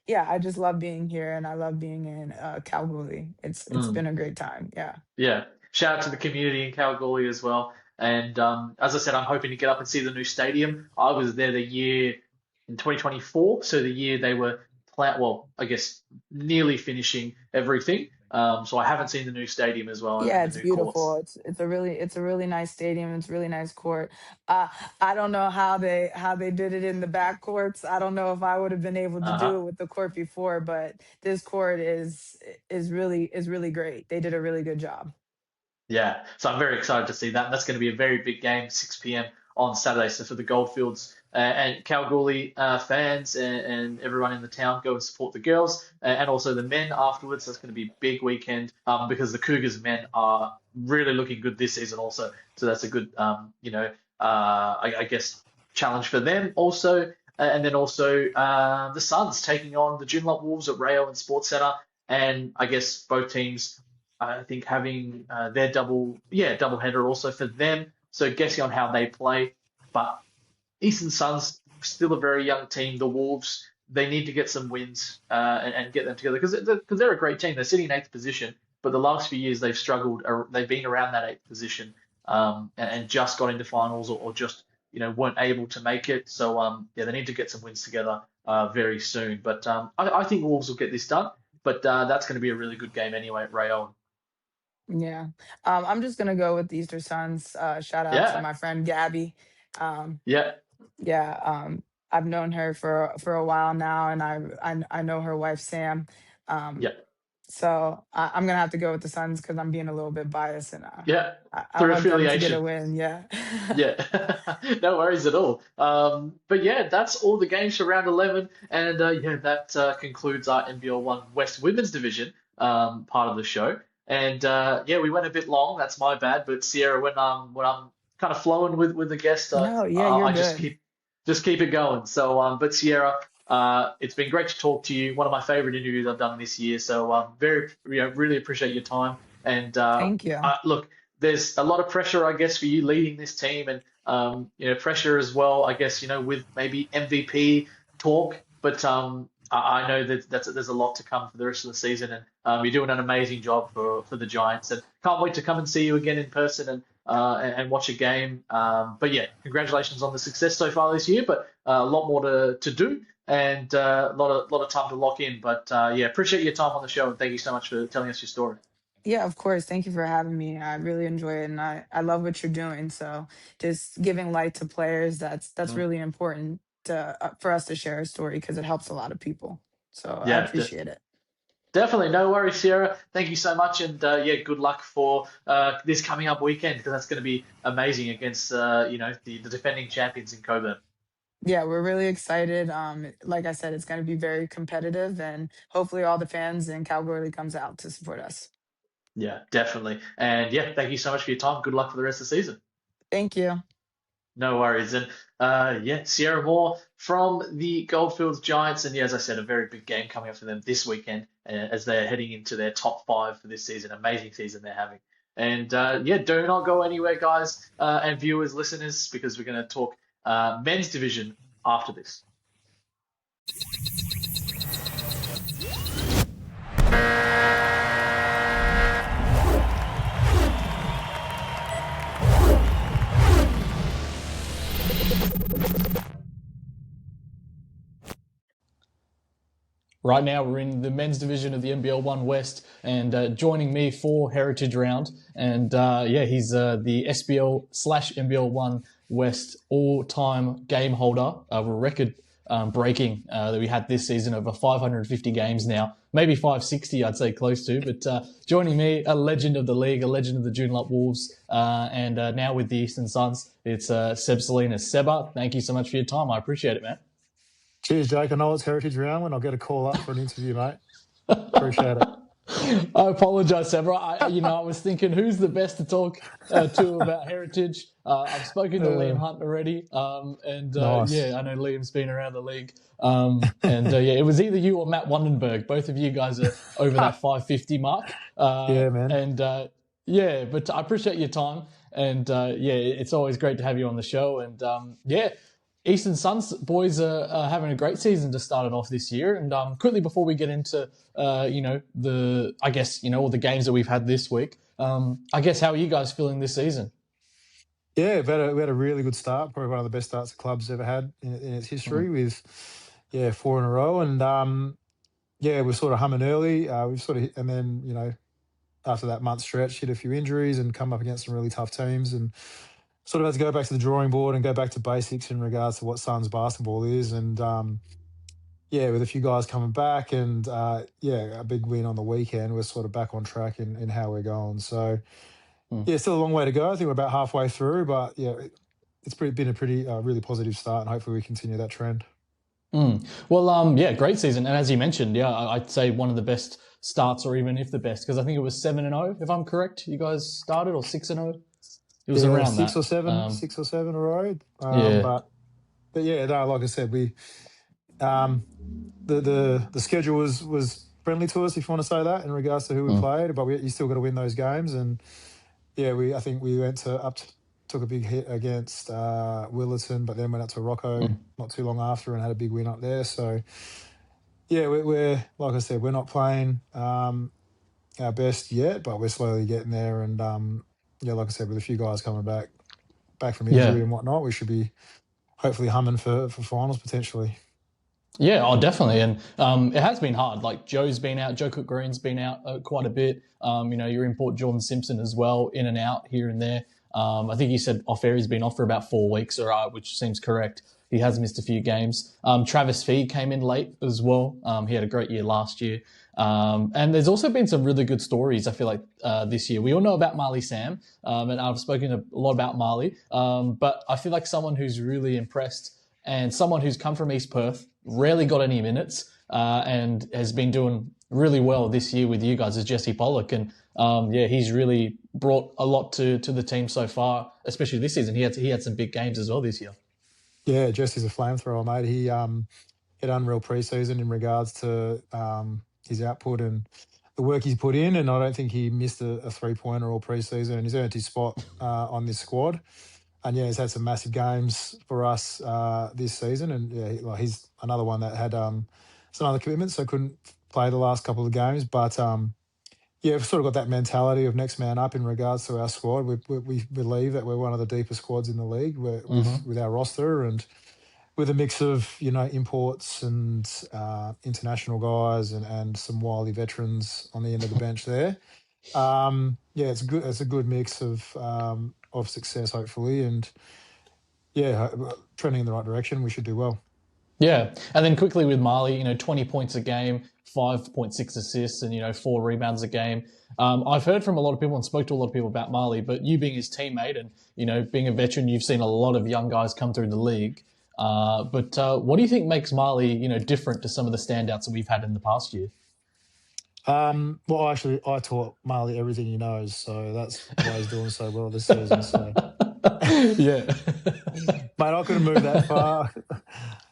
yeah, I just love being here and I love being in Kalgoorlie. It's Mm. been a great time. Yeah. Yeah. Shout out to the community in Kalgoorlie as well. And as I said, I'm hoping to get up and see the new stadium. I was there the year in 2024, so the year they were well, I guess nearly finishing everything. So I haven't seen the new stadium as well and Yeah, the it's new beautiful. courts. It's a really nice stadium. It's a really nice court. Uh, I don't know how they did it in the back courts. I don't know if I would have been able to do Uh-huh. it with the court before, but this court is really great. They did a really good job. Yeah, so I'm very excited to see that. That's going to be a very big game, 6 p.m. on Saturday. So for the Goldfields and Kalgoorlie fans and everyone in the town, go and support the girls and also the men afterwards. That's going to be a big weekend because the Cougars men are really looking good this season also. So that's a good, I guess, challenge for them also. And then also the Suns taking on the Joondalup Wolves at Rayo and Sports Centre. And I guess both teams I think having their double header also for them. So guessing on how they play, but Eastern Suns still a very young team. The Wolves they need to get some wins and get them together because they're a great team. They're sitting in eighth position, but the last few years they've struggled. They've been around that eighth position and just got into finals or just weren't able to make it. So yeah, they need to get some wins together very soon. But I think Wolves will get this done. But that's going to be a really good game anyway at Rayon. Yeah. I'm just gonna go with the Easter Suns. Shout out to Yeah, my friend Gabby. Um, yeah, yeah, I've known her for a while now, and I know her wife Sam. Um, yeah, so I'm gonna have to go with the Suns because I'm being a little bit biased, and yeah. I Through want them to get a affiliation. win. Yeah. Yeah, no worries at all. But yeah, that's all the games for round 11. And yeah, that concludes our NBL1 West Women's Division part of the show. And yeah, we went a bit long. That's my bad. But Sierra, when I'm kind of flowing with the guest, No, yeah, you're I just good. keep it going. So, but Sierra, it's been great to talk to you. One of my favorite interviews I've done this year. So, very really appreciate your time. And Thank you. look, there's a lot of pressure, I guess, for you leading this team, and pressure as well, I guess, with maybe MVP talk. But I know that there's a lot to come for the rest of the season, and you're doing an amazing job for the Giants, and can't wait to come and see you again in person and watch a game. But yeah, congratulations on the success so far this year, but a lot more to do. And a lot of time to lock in, but yeah, appreciate your time on the show, and thank you so much for telling us your story. Yeah, of course. Thank you for having me. I really enjoy it, and I love what you're doing. So just giving light to players, that's Mm. really important for us to share a story because it helps a lot of people. So I Yeah, appreciate it. definitely. No worries, Sierra. Thank you so much, and yeah, good luck for this coming up weekend because that's going to be amazing against the defending champions in Coburn. Yeah, we're really excited. Like I said, it's going to be very competitive, and hopefully, all the fans in Calgary comes out to support us. Yeah, definitely. And yeah, thank you so much for your time. Good luck for the rest of the season. Thank you. No worries. And yeah, Sierra Moore from the Goldfields Giants. And yeah, as I said, a very big game coming up for them this weekend as they're heading into their top five for this season. Amazing season they're having. And yeah, do not go anywhere, guys and viewers, listeners, because we're going to talk men's division after this. Right now, we're in the men's division of the NBL1 West, and joining me for Heritage Round, and yeah, he's the SBL/NBL1 West all-time game holder of a record breaking that we had this season, over 550 games now, maybe 560, I'd say close to. But joining me, a legend of the league, a legend of the Joondalup Wolves, and now with the Eastern Suns, it's Seb Salinas. Seba, thank you so much for your time. I appreciate it, man. Cheers, Jake. I know it's Heritage Round when I'll get a call up for an interview, mate. Appreciate it. I apologise, Sabra. I was thinking, who's the best to talk to about Heritage? I've spoken to Liam Hunt already, Nice. yeah, I know Liam's been around the league, yeah, it was either you or Matt Wandenberg. Both of you guys are over that 550 mark. Yeah, man. And yeah, but I appreciate your time, and yeah, it's always great to have you on the show, and yeah. Eastern Suns boys are having a great season to start it off this year. And quickly before we get into all the games that we've had this week, I guess how are you guys feeling this season? Yeah, we had a really good start. Probably one of the best starts the club's ever had in its history with 4 in a row. And yeah, we're sort of humming early. And then after that month stretch, hit a few injuries and come up against some really tough teams and sort of had to go back to the drawing board and go back to basics in regards to what Suns basketball is. And yeah, with a few guys coming back and a big win on the weekend, we're sort of back on track in how we're going. So yeah, still a long way to go. I think we're about halfway through, but yeah, it's been a pretty really positive start, and hopefully we continue that trend. Well, yeah, great season, and as you mentioned, yeah, I'd say one of the best starts, or even if the best, because I think it was 7-0, if I'm correct. You guys started, or 6-0. It was around six that. or seven a row. Yeah. But yeah, no, like I said, we the schedule was friendly to us, if you want to say that, in regards to who we played. But you still got to win those games, and yeah, I think we went took a big hit against Willerton, but then went up to Rocco not too long after and had a big win up there. So yeah, we're like I said, we're not playing our best yet, but we're slowly getting there. And yeah, like I said, with a few guys coming back from injury and whatnot, we should be hopefully humming for finals potentially. Yeah, oh, definitely. And it has been hard. Like Joe's been out, Joe Cook Green's been out quite a bit. Your import Jordan Simpson as well, in and out here and there. I think he said off air he's been off for about 4 weeks, which seems correct. He has missed a few games. Travis Fee came in late as well. He had a great year last year. And there's also been some really good stories, I feel like, this year. We all know about Marley Sam, and I've spoken a lot about Marley. But I feel like someone who's really impressed and someone who's come from East Perth, rarely got any minutes, and has been doing really well this year with you guys is Jesse Pollock. And yeah, he's really brought a lot to the team so far, especially this season. He had some big games as well this year. Yeah, Jesse's a flamethrower, mate. He had unreal preseason in regards to his output and the work he's put in, and I don't think he missed a three-pointer all preseason, and he's earned his spot on this squad. And yeah, he's had some massive games for us this season, and yeah, he's another one that had some other commitments, so couldn't play the last couple of games. But yeah, we've sort of got that mentality of next man up in regards to our squad. We believe that we're one of the deepest squads in the league with our roster, and with a mix of imports and international guys and some wily veterans on the end of the bench there. Yeah, it's good. It's a good mix of success, hopefully, and yeah, trending in the right direction. We should do well. Yeah. And then quickly with Marley, 20 points a game, 5.6 assists, and, 4 rebounds a game. I've heard from a lot of people and spoke to a lot of people about Marley, but you being his teammate and, being a veteran, you've seen a lot of young guys come through the league. But what do you think makes Marley, different to some of the standouts that we've had in the past year? Well, actually, I taught Marley everything he knows, so that's why he's doing so well this season. So, Yeah. mate, I couldn't move that far.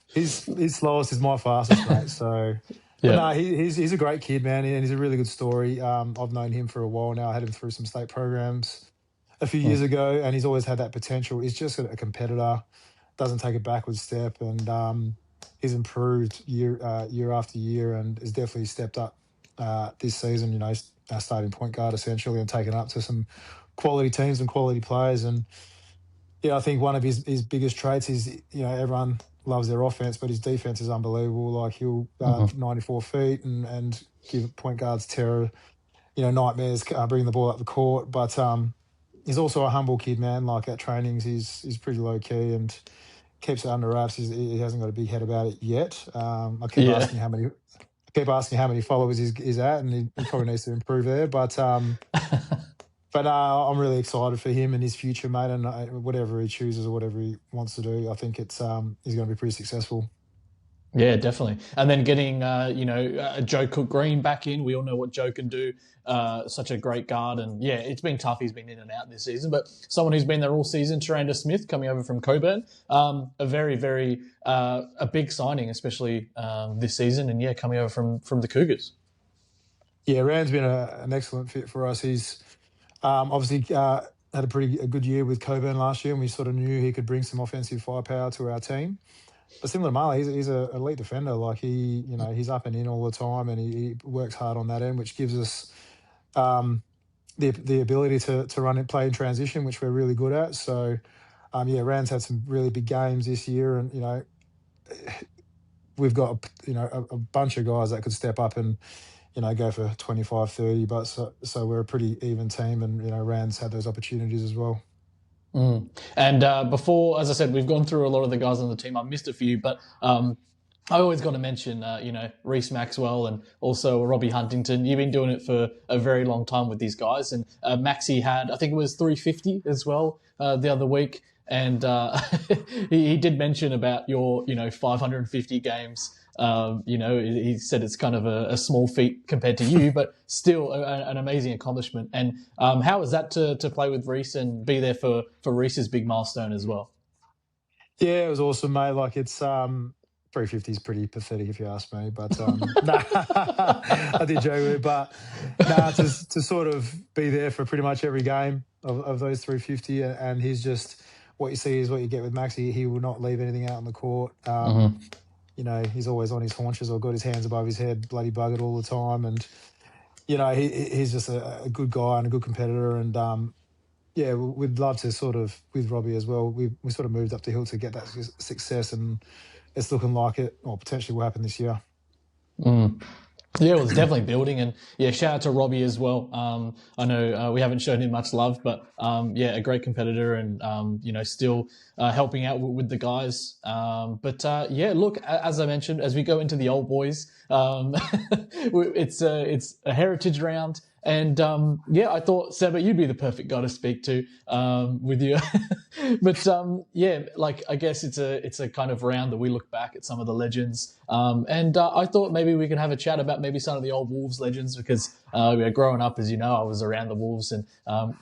His slowest is my fastest, mate. So, but Yeah. no, he's a great kid, man, and he's a really good story. I've known him for a while now. I had him through some state programs a few years ago, and he's always had that potential. He's just a competitor, doesn't take a backward step, and he's improved year after year, and has definitely stepped up this season. He's our starting point guard essentially, and taken up to some quality teams and quality players. And yeah, I think one of his biggest traits is everyone loves their offense, but his defense is unbelievable. Like he'll 94 feet and give point guards terror, nightmares bringing the ball up the court. But he's also a humble kid, man. Like at trainings, he's pretty low key and keeps it under wraps. He hasn't got a big head about it yet. I keep Yeah. asking how many followers he's at, and he probably needs to improve there. But I'm really excited for him and his future, mate. And whatever he chooses or whatever he wants to do, I think he's going to be pretty successful. Yeah, definitely. And then getting, Joe Cook-Green back in. We all know what Joe can do. Such a great guard. And yeah, it's been tough. He's been in and out this season. But someone who's been there all season, Taranda Smith, coming over from Coburn. A very, very a big signing, especially this season. And yeah, coming over from the Cougars. Yeah, Rand's been an excellent fit for us. He's obviously had a good year with Coburn last year, and we sort of knew he could bring some offensive firepower to our team. But similar to Marley, he's an elite defender. Like he's up and in all the time, and he works hard on that end, which gives us the ability to run and play in transition, which we're really good at. So, Rand's had some really big games this year, and we've got a bunch of guys that could step up and go for 25, 30. But so we're a pretty even team, and Rand's had those opportunities as well. And before, as I said, we've gone through a lot of the guys on the team. I missed a few, but I always got to mention, Reece Maxwell and also Robbie Huntington. You've been doing it for a very long time with these guys. And Maxie had, I think it was 350 as well the other week. And he did mention about your, 550 games. He said it's kind of a small feat compared to you, but still an amazing accomplishment. And how was that to play with Reece and be there for Reece's big milestone as well? Yeah, it was awesome, mate. Like it's 350 is pretty pathetic if you ask me, but I did joke with it. But to sort of be there for pretty much every game of those 350, and he's just what you see is what you get with Max. He will not leave anything out on the court. He's always on his haunches or got his hands above his head, bloody buggered all the time. And, he's just a good guy and a good competitor. And, we'd love to sort of, with Robbie as well, we sort of moved up the hill to get that success, and it's looking like it, or potentially will happen this year. Yeah, well, it's definitely building. And yeah, shout out to Robbie as well. I know we haven't shown him much love, but a great competitor and, still helping out with the guys. Look, as I mentioned, as we go into the old boys, it's a heritage round. And I thought, Seba, you'd be the perfect guy to speak to with you. But I guess it's a kind of round that we look back at some of the legends. I thought maybe we could have a chat about maybe some of the old Wolves legends, because growing up, as you know, I was around the Wolves and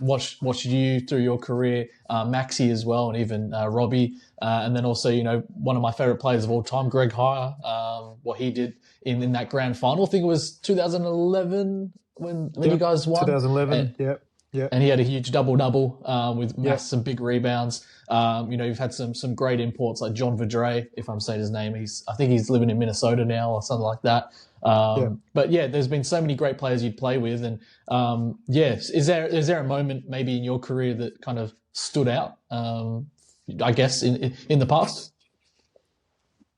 watched you through your career, Maxie as well, and even Robbie. And then also, one of my favorite players of all time, Greg Hire, what he did in that grand final. I think it was 2011 when you guys won. 2011, yeah. And he had a huge double-double with some big rebounds. You've had some great imports like John Vidre, if I'm saying his name. I think he's living in Minnesota now or something like that. But there's been so many great players you'd play with. And is there a moment maybe in your career that kind of stood out, I guess, in the past?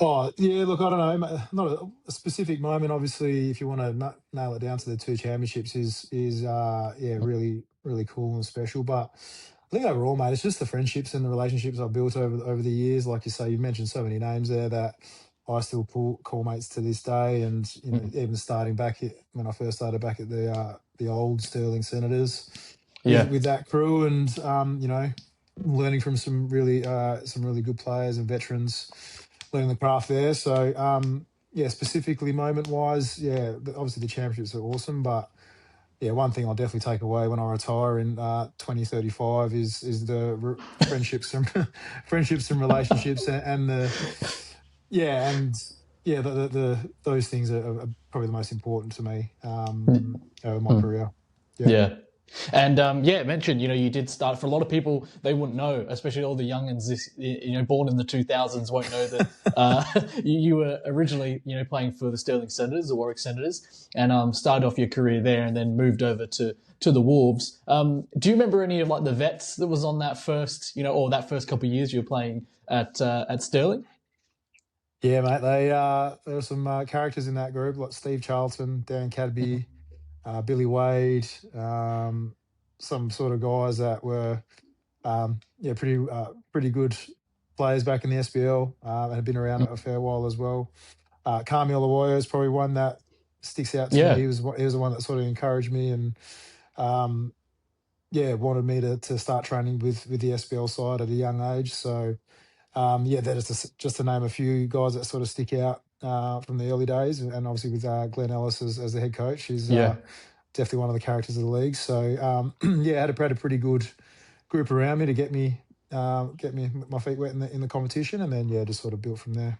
Oh, yeah, look, I don't know. Not a specific moment. Obviously, if you want to nail it down to the two championships, yeah, really, really cool and special. But I think overall, mate, it's just the friendships and the relationships I've built over the years. Like you say, you mentioned so many names there that I still call mates to this day. And, even starting back when I first started back at the old Sterling Senators with that crew and, learning from some really good players and veterans, learning the craft there. So, yeah, specifically moment-wise, yeah, obviously the championships are awesome, but yeah, one thing I'll definitely take away when I retire in 2035 is the friendships and friendships and relationships and the those things are probably the most important to me over my career. Yeah. And mentioned, you did start. For a lot of people, they wouldn't know, especially all the youngins, born in the 2000s won't know that you were originally, playing for the Stirling Senators, the Warwick Senators, and started off your career there and then moved over to the Wolves. Do you remember any of like the vets that was on that first, or that first couple of years you were playing at Stirling? Yeah, mate. There were some characters in that group like Steve Charlton, Dan Cadby, Billy Wade, some sort of guys that were, pretty good players back in the SBL and have been around a fair while as well. Carmel Awoyo is probably one that sticks out to me. He was the one that sort of encouraged me and, wanted me to start training with the SBL side at a young age. So, that is just to name a few guys that sort of stick out from the early days, and obviously with Glenn Ellis as the head coach, he's definitely one of the characters of the league. So I had a pretty good group around me to get me my feet wet in the competition, and then just sort of built from there.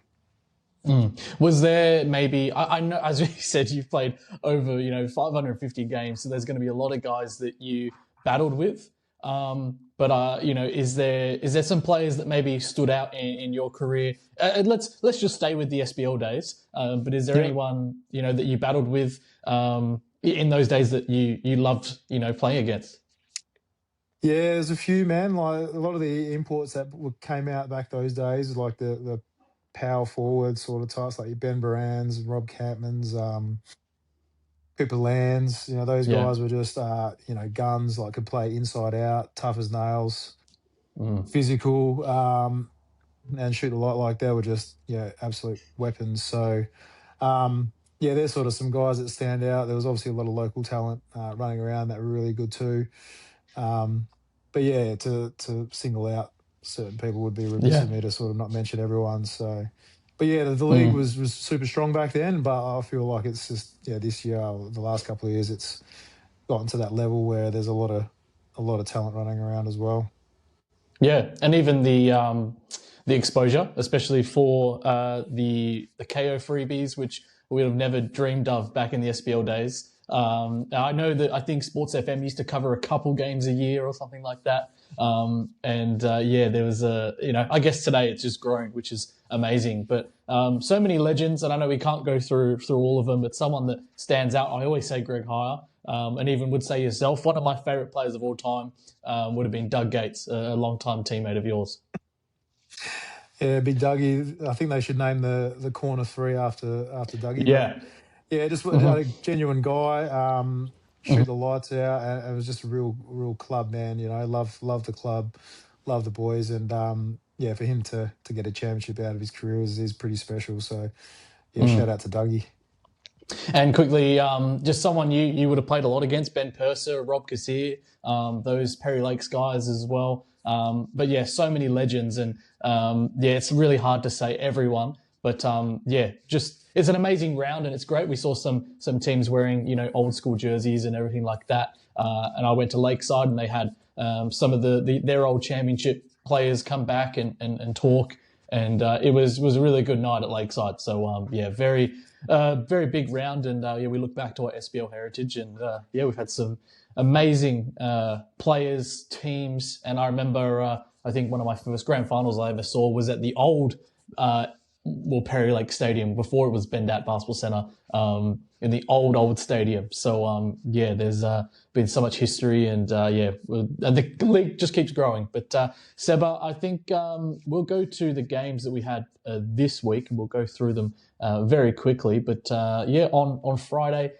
Was there maybe, I know, as you said, you've played over 550 games, so there's going to be a lot of guys that you battled with. But is there some players that maybe stood out in your career? Let's just stay with the SBL days. But is there anyone that you battled with in those days that you loved playing against? Yeah, there's a few, man. Like a lot of the imports that came out back those days, like the power forward sort of types, like your Ben Barans, Rob Campmans, Cooper Lands. Those guys were just guns, like could play inside out, tough as nails, physical, and shoot a lot. Like they were just absolute weapons. So there's sort of some guys that stand out. There was obviously a lot of local talent running around that were really good too. But to single out certain people would be remiss of me to sort of not mention everyone. So, but the league was super strong back then. But I feel like it's just this year, the last couple of years, it's gotten to that level where there's a lot of talent running around as well. Yeah, and even the exposure, especially for the KO freebies, which we would have never dreamed of back in the SBL days. I know that I think Sports FM used to cover a couple games a year or something like that. There was I guess today it's just growing, which is amazing. But so many legends, and I know we can't go through all of them, but someone that stands out, I always say Greg Heyer, and even would say yourself. One of my favourite players of all time would have been Doug Gates, a long-time teammate of yours. Yeah, Big Dougie. I think they should name the corner three after Dougie. Yeah. But just a genuine guy. Shoot the lights out, and it was just a real club man. Love the club, love the boys, and for him to get a championship out of his career is pretty special. So shout out to Dougie. And quickly, just someone you would have played a lot against, Ben Purser, Rob Kassir, those Perry Lakes guys as well. But so many legends, and it's really hard to say everyone. But it's an amazing round, and it's great. We saw some teams wearing old school jerseys and everything like that. And I went to Lakeside, and they had some of their old championship players come back and talk, and it was a really good night at Lakeside. So very very big round, and we look back to our SBL heritage, and we've had some amazing players, teams, and I remember I think one of my first grand finals I ever saw was at the old Perry Lake Stadium before it was Bendat Basketball Centre, in the old stadium. So there's been so much history, and the league just keeps growing. But Seba, I think we'll go to the games that we had this week, and we'll go through them very quickly. But on Friday,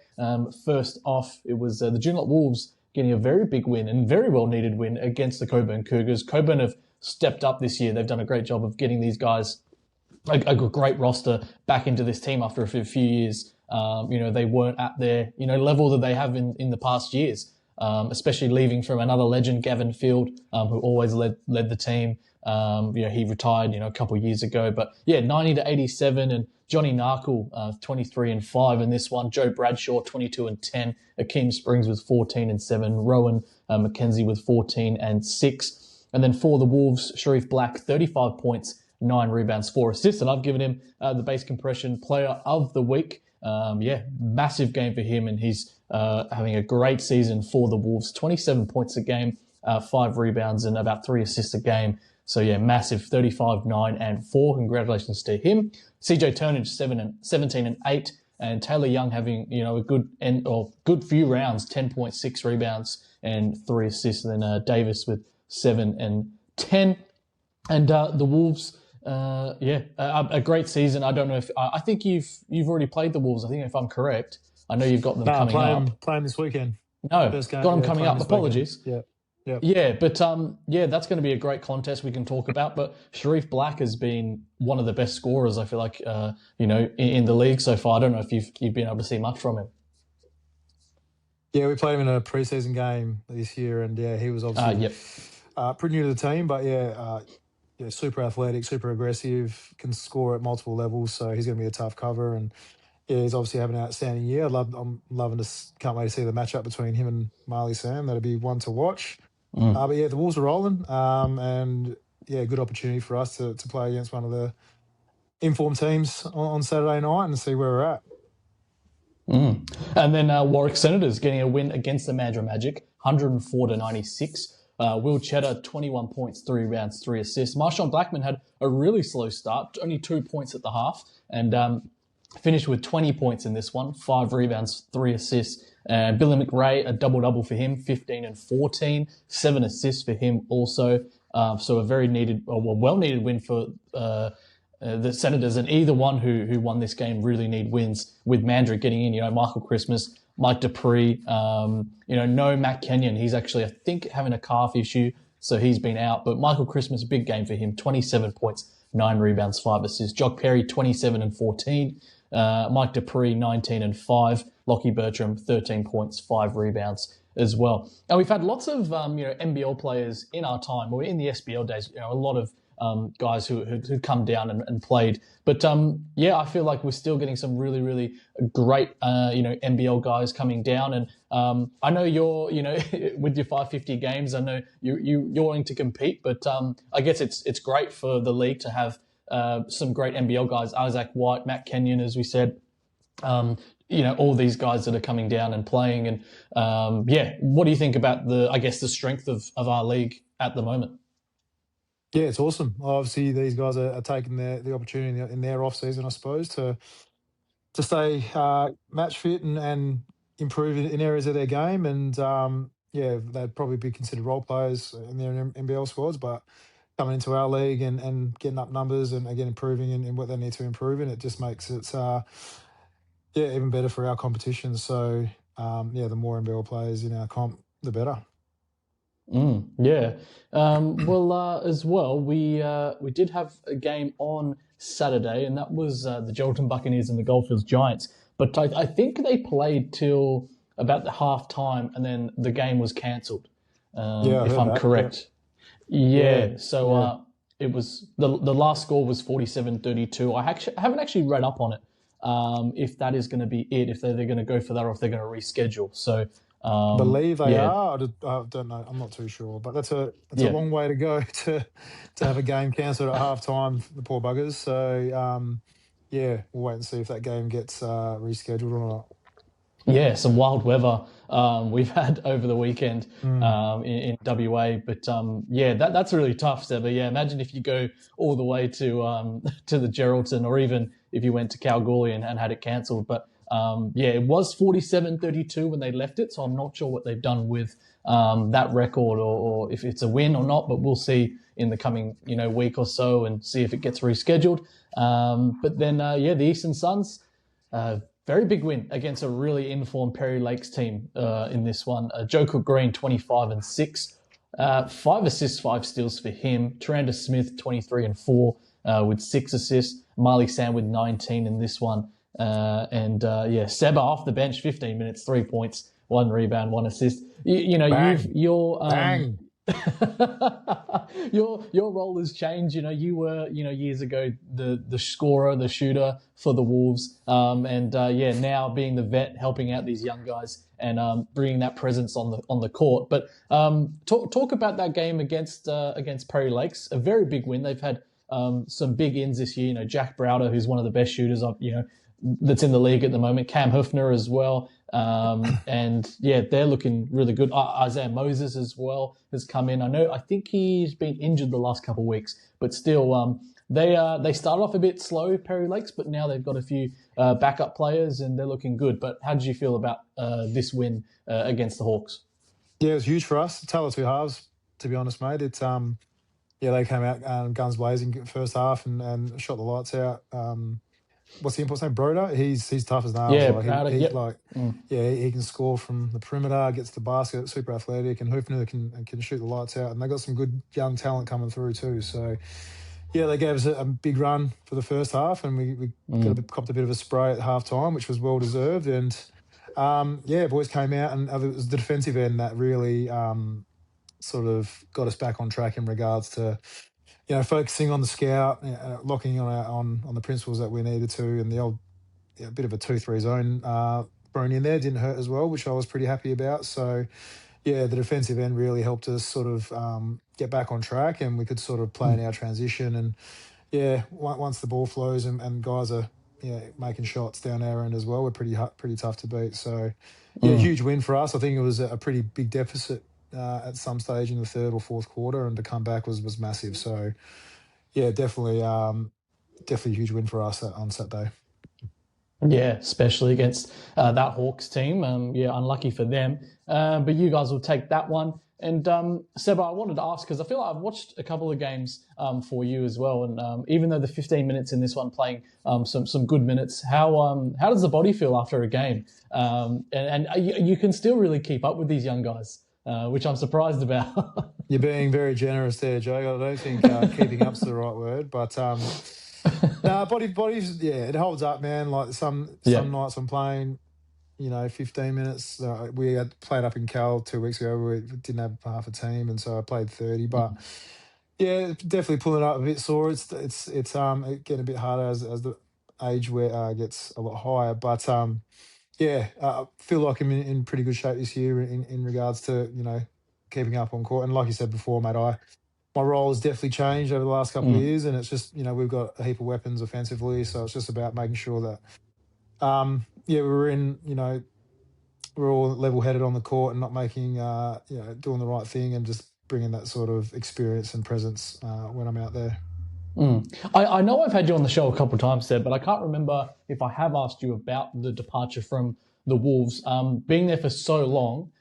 first off, it was the Joondalup Wolves getting a very big win and very well needed win against the Coburn Cougars. Coburn have stepped up this year. They've done a great job of getting these guys a great roster back into this team after a few years. They weren't at their level that they have in the past years, especially leaving from another legend, Gavin Field, who always led the team. He retired a couple of years ago, but 90-87, and Johnny Narkle 23-5 in this one. Joe Bradshaw 22-10. Akeem Springs with 14-7. Rowan McKenzie with 14-6. And then for the Wolves, Sharif Black 35 points, 9 rebounds, 4 assists, and I've given him the Base Compression Player of the Week. Massive game for him, and he's having a great season for the Wolves. 27 points a game, 5 rebounds, and about 3 assists a game. So massive 35, 9, and 4. Congratulations to him. CJ Turnage 17 and 8, and Taylor Young having a good few rounds, 10.6 rebounds and 3 assists. And then Davis with 7 and 10, and the Wolves. A great season. I don't know if I think you've already played the Wolves. I think if I'm correct, I know you've got them coming up. Playing this weekend. No, got them coming up. Apologies. Weekend. Yeah. Yeah, but that's going to be a great contest we can talk about. But Sharif Black has been one of the best scorers, I feel like, in the league so far. I don't know if you've been able to see much from him. Yeah, we played him in a preseason game this year, and he was obviously pretty new to the team, but super athletic, super aggressive, can score at multiple levels. So he's going to be a tough cover, and he's obviously having an outstanding year. I'm loving can't wait to see the matchup between him and Marley Sam. That'll be one to watch. But the Wolves are rolling, and good opportunity for us to play against one of the informed teams on Saturday night and see where we're at. And then Warwick Senators getting a win against the Mandurah Magic, 104-96. Will Cheddar, 21 points, 3 rebounds, 3 assists. Marshawn Blackman had a really slow start, only 2 points at the half, and finished with 20 points in this one, 5 rebounds, 3 assists. And Billy McRae, a double-double for him, 15 and 14, 7 assists for him also. So a very well-needed win for the Senators, and either one who won this game really need wins, with Mandurah getting in, Michael Christmas, Mike Dupree, no Matt Kenyon. He's actually, I think, having a calf issue, so he's been out. But Michael Christmas, big game for him, 27 points, 9 rebounds, 5 assists. Jock Perry, 27 and 14. Mike Dupree, 19 and 5. Lockie Bertram, 13 points, 5 rebounds as well. And we've had lots of, NBL players in our time, or in the SBL days, a lot of guys who'd come down and played. But I feel like we're still getting some really, really great, NBL guys coming down. And I know you're, with your 550 games, I know you're wanting to compete, but I guess it's great for the league to have some great NBL guys, Isaac White, Matt Kenyon, as we said, all these guys that are coming down and playing. And what do you think about the strength of our league at the moment? Yeah, it's awesome. Obviously, these guys are taking the opportunity in their off season, I suppose, to stay match fit and improve in areas of their game. And they'd probably be considered role players in their NBL squads, but coming into our league and getting up numbers and again improving in what they need to improve in, it just makes it even better for our competition. So the more NBL players in our comp, the better. As well, we did have a game on Saturday, and that was the Geraldton Buccaneers and the Goldfields Giants. But I think they played till about the half time, and then the game was cancelled. If I'm correct. So it was the last score was 47-32. I haven't actually read up on it. If that is going to be it, if they're going to go for that, or if they're going to reschedule. So. Believe they are. I don't know. I'm not too sure, but that's a long way to go to have a game cancelled at half time. The poor buggers. So we'll wait and see if that game gets rescheduled or not. Yeah, some wild weather we've had over the weekend in WA, but yeah, that's really tough, Seb. But yeah, imagine if you go all the way to to the Geraldton, or even if you went to Kalgoorlie and had it cancelled. But yeah, it was 47-32 when they left it, so I'm not sure what they've done with that record, or if it's a win or not. But we'll see in the coming week or so and see if it gets rescheduled. But then yeah, the Eastern Suns. Very big win against a really informed Perry Lakes team in this one. Joe Cook Green, 25 and 6. 5 assists, 5 steals for him. Taranda Smith, 23 and 4 with 6 assists. Marley Sam with 19 in this one. And yeah, Seba off the bench, 15 minutes, 3 points, 1 rebound, 1 assist. Bang. Your role has changed. You were years ago the scorer, the shooter for the Wolves, and yeah, now being the vet, helping out these young guys and bringing that presence on the court. But talk about that game against Perry Lakes, a very big win. They've had some big ins this year. Jack Browder, who's one of the best shooters that's in the league at the moment. Cam Hufner as well. And yeah, they're looking really good. Isaiah Moses as well has come in. I think he's been injured the last couple of weeks, but still, they started off a bit slow, Perry Lakes, but now they've got a few backup players and they're looking good. But how did you feel about this win against the Hawks? Yeah, it was huge for us. Tale of two halves, to be honest, mate. It's yeah, they came out guns blazing first half and shot the lights out. What's the import's name? Broder. He's tough as nails. Yeah, Like, yeah, he can score from the perimeter, gets to the basket, super athletic, and Hoofner can shoot the lights out. And they got some good young talent coming through too. So yeah, they gave us a big run for the first half, and we copped a bit of a spray at half time, which was well deserved. And yeah, boys came out, and it was the defensive end that really sort of got us back on track in regards to focusing on the scout, locking on the principles that we needed to, and the old bit of a 2-3 zone thrown in there didn't hurt as well, which I was pretty happy about. So yeah, the defensive end really helped us sort of get back on track, and we could sort of play in our transition. And yeah, once the ball flows and guys are making shots down our end as well, we're pretty tough to beat. So yeah, huge win for us. I think it was a pretty big deficit at some stage in the third or fourth quarter, and to come back was massive. So yeah, definitely a huge win for us on Saturday. Yeah, especially against that Hawks team. Yeah, unlucky for them. But you guys will take that one. And Seba, I wanted to ask, because I feel like I've watched a couple of games for you as well. And even though the 15 minutes in this one playing some good minutes, how does the body feel after a game? And you can still really keep up with these young guys, which I'm surprised about. You're being very generous there, Joe. I don't think keeping up's the right word, but no, body's it holds up, man. Like some nights I'm playing, 15 minutes. We had played up in Cal 2 weeks ago. We didn't have half a team, and so I played 30. But yeah, definitely pulling up a bit sore. It's getting a bit harder as the age gets a lot higher. But yeah, I feel like I'm in pretty good shape this year in regards to keeping up on court. And like you said before, mate, my role has definitely changed over the last couple of years, and it's just we've got a heap of weapons offensively, so it's just about making sure that we're all level-headed on the court and not making doing the right thing, and just bringing that sort of experience and presence when I'm out there. I know I've had you on the show a couple of times, Seb, but I can't remember if I have asked you about the departure from the Wolves. Being there for so long,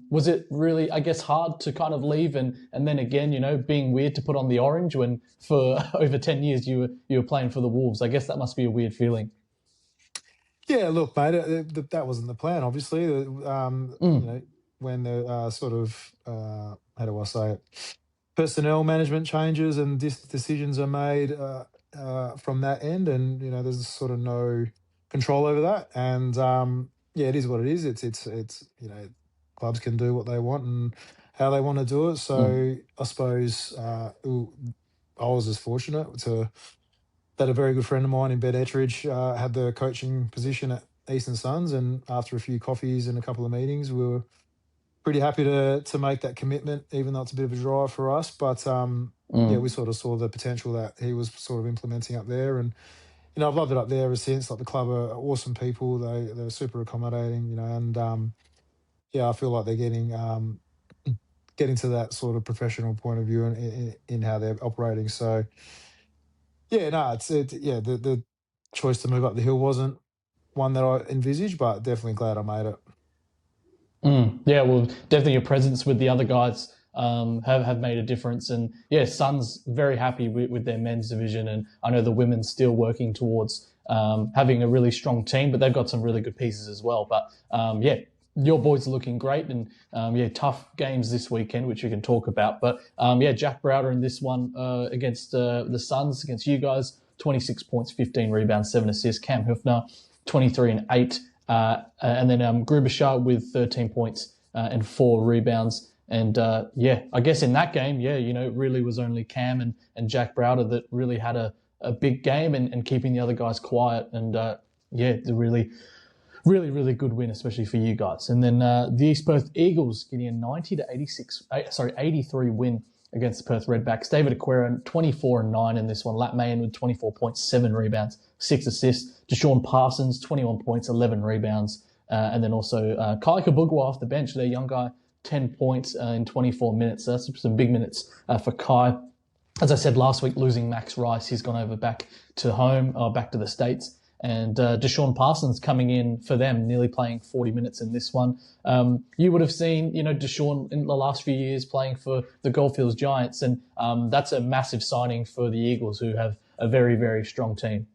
was it really, I guess, hard to kind of leave and then again, being weird to put on the orange when for over 10 years you were playing for the Wolves? I guess that must be a weird feeling. Yeah, look, mate, that wasn't the plan, obviously. When the sort of, how do I say it, personnel management changes and decisions are made from that end, and there's sort of no control over that. And yeah, it is what it is. It's clubs can do what they want and how they want to do it. So I suppose I was as fortunate that a very good friend of mine in Ben Ettridge had the coaching position at Eastern Suns, and after a few coffees and a couple of meetings, we were pretty happy to make that commitment, even though it's a bit of a drive for us. But yeah, we sort of saw the potential that he was sort of implementing up there, and I've loved it up there ever since. Like, the club are awesome people. They're super accommodating, and I feel like they're getting to that sort of professional point of view in how they're operating. So yeah, no, the choice to move up the hill wasn't one that I envisaged, but definitely glad I made it. Yeah, well, definitely your presence with the other guys have made a difference. And yeah, Suns very happy with their men's division. And I know the women's still working towards having a really strong team, but they've got some really good pieces as well. But yeah, your boys are looking great. And yeah, tough games this weekend, which we can talk about. But yeah, Jack Browder in this one against the Suns, against you guys, 26 points, 15 rebounds, 7 assists. Cam Hufner, 23 and 8. And then Grubauer with 13 points and 4 rebounds. And yeah, I guess in that game, it really was only Cam and Jack Browder that really had a big game and keeping the other guys quiet. And yeah, it's a really, really, really good win, especially for you guys. And then the East Perth Eagles getting a 83 win against the Perth Redbacks. David Aquera, 24 and 9 in this one. Lat Mayen with 24 points, 7 rebounds, 6 assists. Deshaun Parsons, 21 points, 11 rebounds. And then also Kai Kabugwa off the bench, their young guy, 10 points in 24 minutes. So that's some big minutes for Kai. As I said last week, losing Max Rice, he's gone over back to the States. And Deshaun Parsons coming in for them, nearly playing 40 minutes in this one. You would have seen, Deshaun in the last few years playing for the Goldfields Giants, and that's a massive signing for the Eagles, who have a very, very strong team.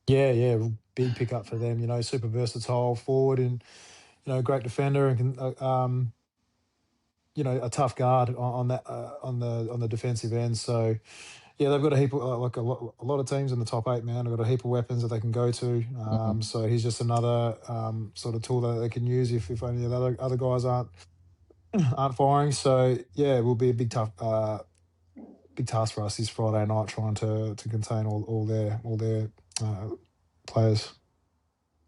Yeah, big pickup for them. Super versatile forward and great defender and can, a tough guard on that on the defensive end. So. Yeah, they've got a heap of, a lot of teams in the top 8, man. They've got a heap of weapons that they can go to. So he's just another sort of tool that they can use if only the other guys aren't firing. So yeah, it will be a big task for us this Friday night, trying to contain all their players.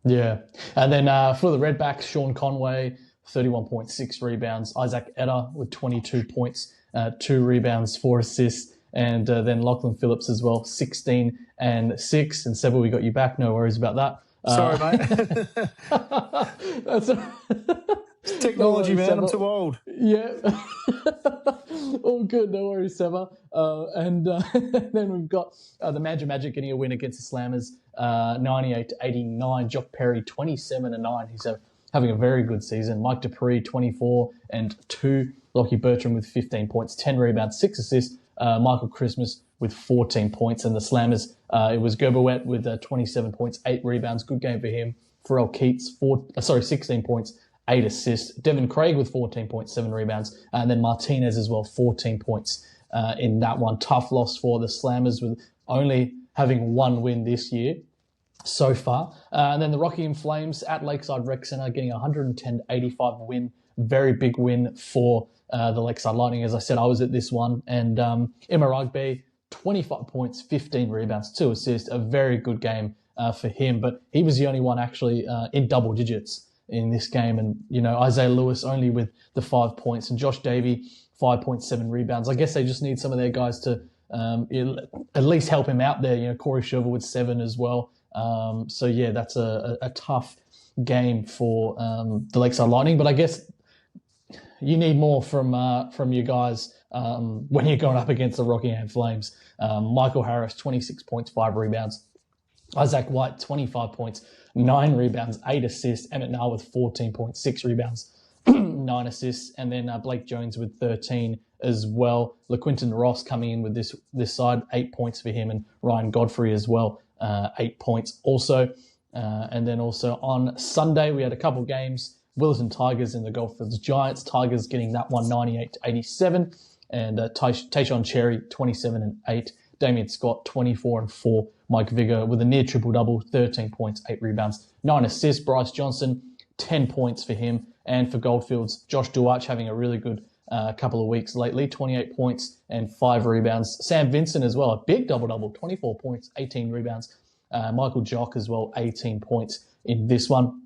Yeah, and then for the Redbacks, Sean Conway, 31.6 rebounds. Isaac Eder with 22 points, 2 rebounds, 4 assists. And then Lachlan Phillips as well, 16 and 6. And Seba, we got you back. No worries about that. Sorry, mate. That's technology, man. Seba. I'm too old. Yeah. All good. No worries, Seba. And then we've got the Magic getting a win against the Slammers, 98-89. Jock Perry, 27 and 9. He's having a very good season. Mike Dupree, 24 and 2. Lockie Bertram with 15 points, 10 rebounds, 6 assists. Michael Christmas with 14 points. And the Slammers, it was Gerbowet with 27 points, 8 rebounds. Good game for him. Pharrell Keats, 16 points, 8 assists. Devin Craig with 14 points, 7 rebounds. And then Martinez as well, 14 points in that one. Tough loss for the Slammers, with only having 1 win this year so far. And then the Rockingham Flames at Lakeside Rec Centre getting a 110-85 win. Very big win for the Lakeside Lightning. As I said, I was at this one. And Emma Rugby, 25 points, 15 rebounds, 2 assists. A very good game for him. But he was the only one actually in double digits in this game. And, Isaiah Lewis only with the 5 points. And Josh Davey, 5.7 rebounds. I guess they just need some of their guys to at least help him out there. Corey Sherwood with 7 as well. So, yeah, that's a tough game for the Lakeside Lightning. But I guess you need more from you guys when you're going up against the Rockingham Flames. Michael Harris, 26 points, 5 rebounds. Isaac White, 25 points, 9 rebounds, 8 assists. Emmett Nahl with 14 points, 6 rebounds, 9 assists. And then Blake Jones with 13 as well. LaQuinton Ross coming in with this side, 8 points for him. And Ryan Godfrey as well, 8 points also. And then also on Sunday, we had a couple games. Willerton Tigers and the Goldfields Giants. Tigers getting that one 98-87. And Tayshaun Cherry, 27 and 8. Damien Scott, 24 and 4. Mike Vigor with a near triple-double, 13 points, 8 rebounds, 9 assists. Bryce Johnson, 10 points for him. And for Goldfields, Josh Duach having a really good couple of weeks lately, 28 points and 5 rebounds. Sam Vincent as well, a big double-double, 24 points, 18 rebounds. Michael Jock as well, 18 points in this one.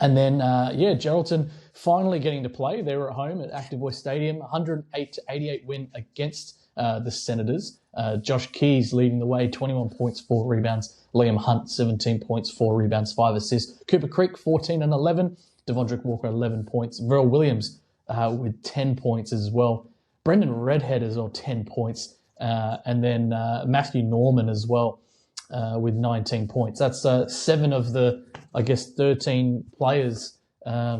And then, Geraldton finally getting to play. They were at home at Active Voice Stadium, 108-88 win against the Senators. Josh Keys leading the way, 21 points, 4 rebounds. Liam Hunt, 17 points, 4 rebounds, 5 assists. Cooper Creek, 14 and 11. Devondrick Walker, 11 points. Verl Williams with 10 points as well. Brendan Redhead as well, 10 points. And then Matthew Norman as well with 19 points. That's 7 of the, 13 players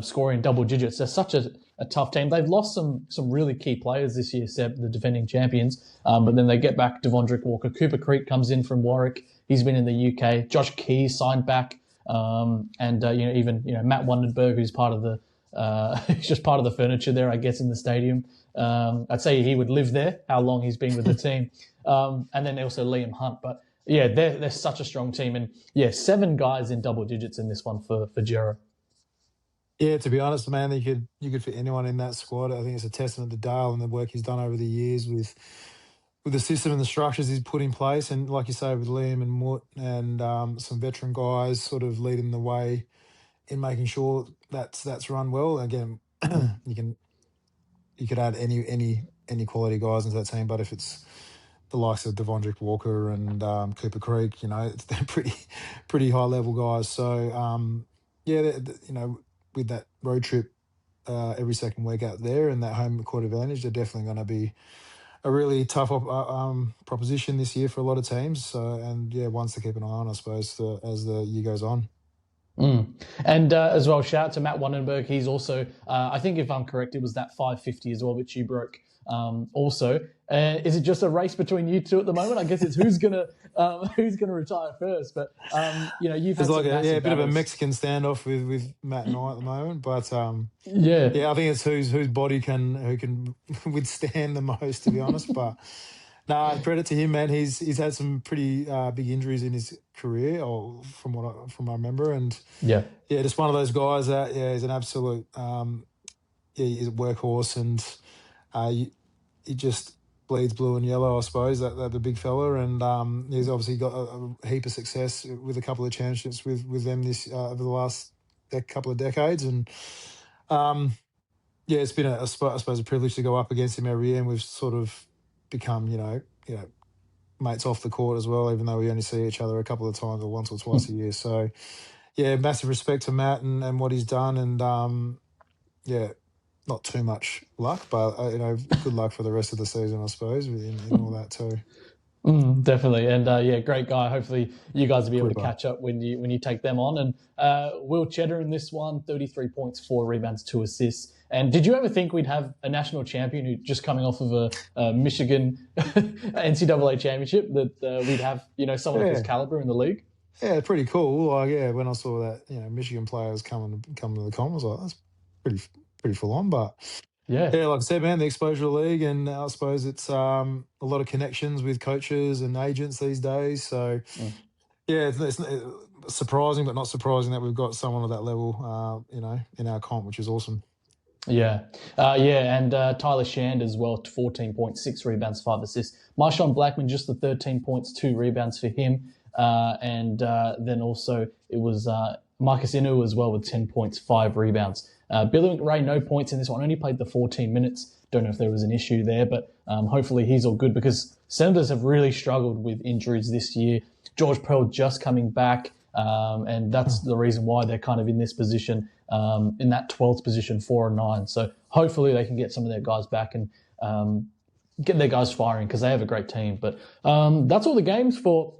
scoring double digits. They're such a tough team. They've lost some really key players this year, Seb, the defending champions. But then they get back Devondrick Walker. Cooper Creek comes in from Warwick. He's been in the UK. Josh Keys signed back. Even Matt Wandenberg, who's part of the he's just part of the furniture there, I guess, in the stadium. I'd say he would live there, how long he's been with the team. And then also Liam Hunt. But yeah, they're such a strong team. And yeah, 7 guys in double digits in this one for Gero. Yeah, to be honest, man, you could fit anyone in that squad. I think it's a testament to Dale and the work he's done over the years with the system and the structures he's put in place. And like you say, with Liam and Moot and some veteran guys sort of leading the way in making sure that's run well. Again, you could add any quality guys into that team, but if it's the likes of Devondrick Walker and Cooper Creek, they're pretty high level guys. So with that road trip every second week out there and that home court advantage, they're definitely going to be a really tough proposition this year for a lot of teams. So, and yeah, ones to keep an eye on, I suppose, as the year goes on. And as well, shout out to Matt Wandenberg. He's also, I think if I'm correct, it was that 550 as well, which you broke also. Is it just a race between you two at the moment? I guess it's who's gonna retire first. But you've had a bit of a Mexican standoff with Matt and I at the moment. But I think it's whose body who can withstand the most, to be honest. But credit to him, man. He's had some pretty big injuries in his career, or from what I remember, and just one of those guys that he's an absolute he's a workhorse, and he just bleeds blue and yellow, I suppose, that the big fella, and he's obviously got a heap of success with a couple of championships with them this over the last couple of decades, and it's been I suppose a privilege to go up against him every year, and we've sort of become mates off the court as well, even though we only see each other a couple of times or once or twice a year. So massive respect to Matt and what he's done, and not too much luck, but good luck for the rest of the season, I suppose, in all that too. Definitely, and great guy. Hopefully, you guys will be able to catch up when you take them on. And Will Cheddar in this one, 33 points, 4 rebounds, 2 assists. And did you ever think we'd have a national champion who just coming off of a Michigan NCAA championship that we'd have someone of his caliber in the league? Yeah, pretty cool. When I saw that Michigan players come to the comp, I was like, that's pretty full on. But like I said, man, the exposure league, and I suppose it's a lot of connections with coaches and agents these days. So it's surprising, but not surprising that we've got someone at that level, in our comp, which is awesome. And Tyler Shand as well, 14 points, 6 rebounds, 5 assists. Marshawn Blackman, just the 13 points, 2 rebounds for him. Then also it was Marcus Inu as well with 10 points, 5 rebounds. Billy McRae, no points in this one, only played the 14 minutes. Don't know if there was an issue there, but hopefully he's all good, because Senators have really struggled with injuries this year. George Pearl just coming back, and that's the reason why they're kind of in this position, in that 12th position, 4-9. So hopefully they can get some of their guys back and get their guys firing, because they have a great team. But that's all the games for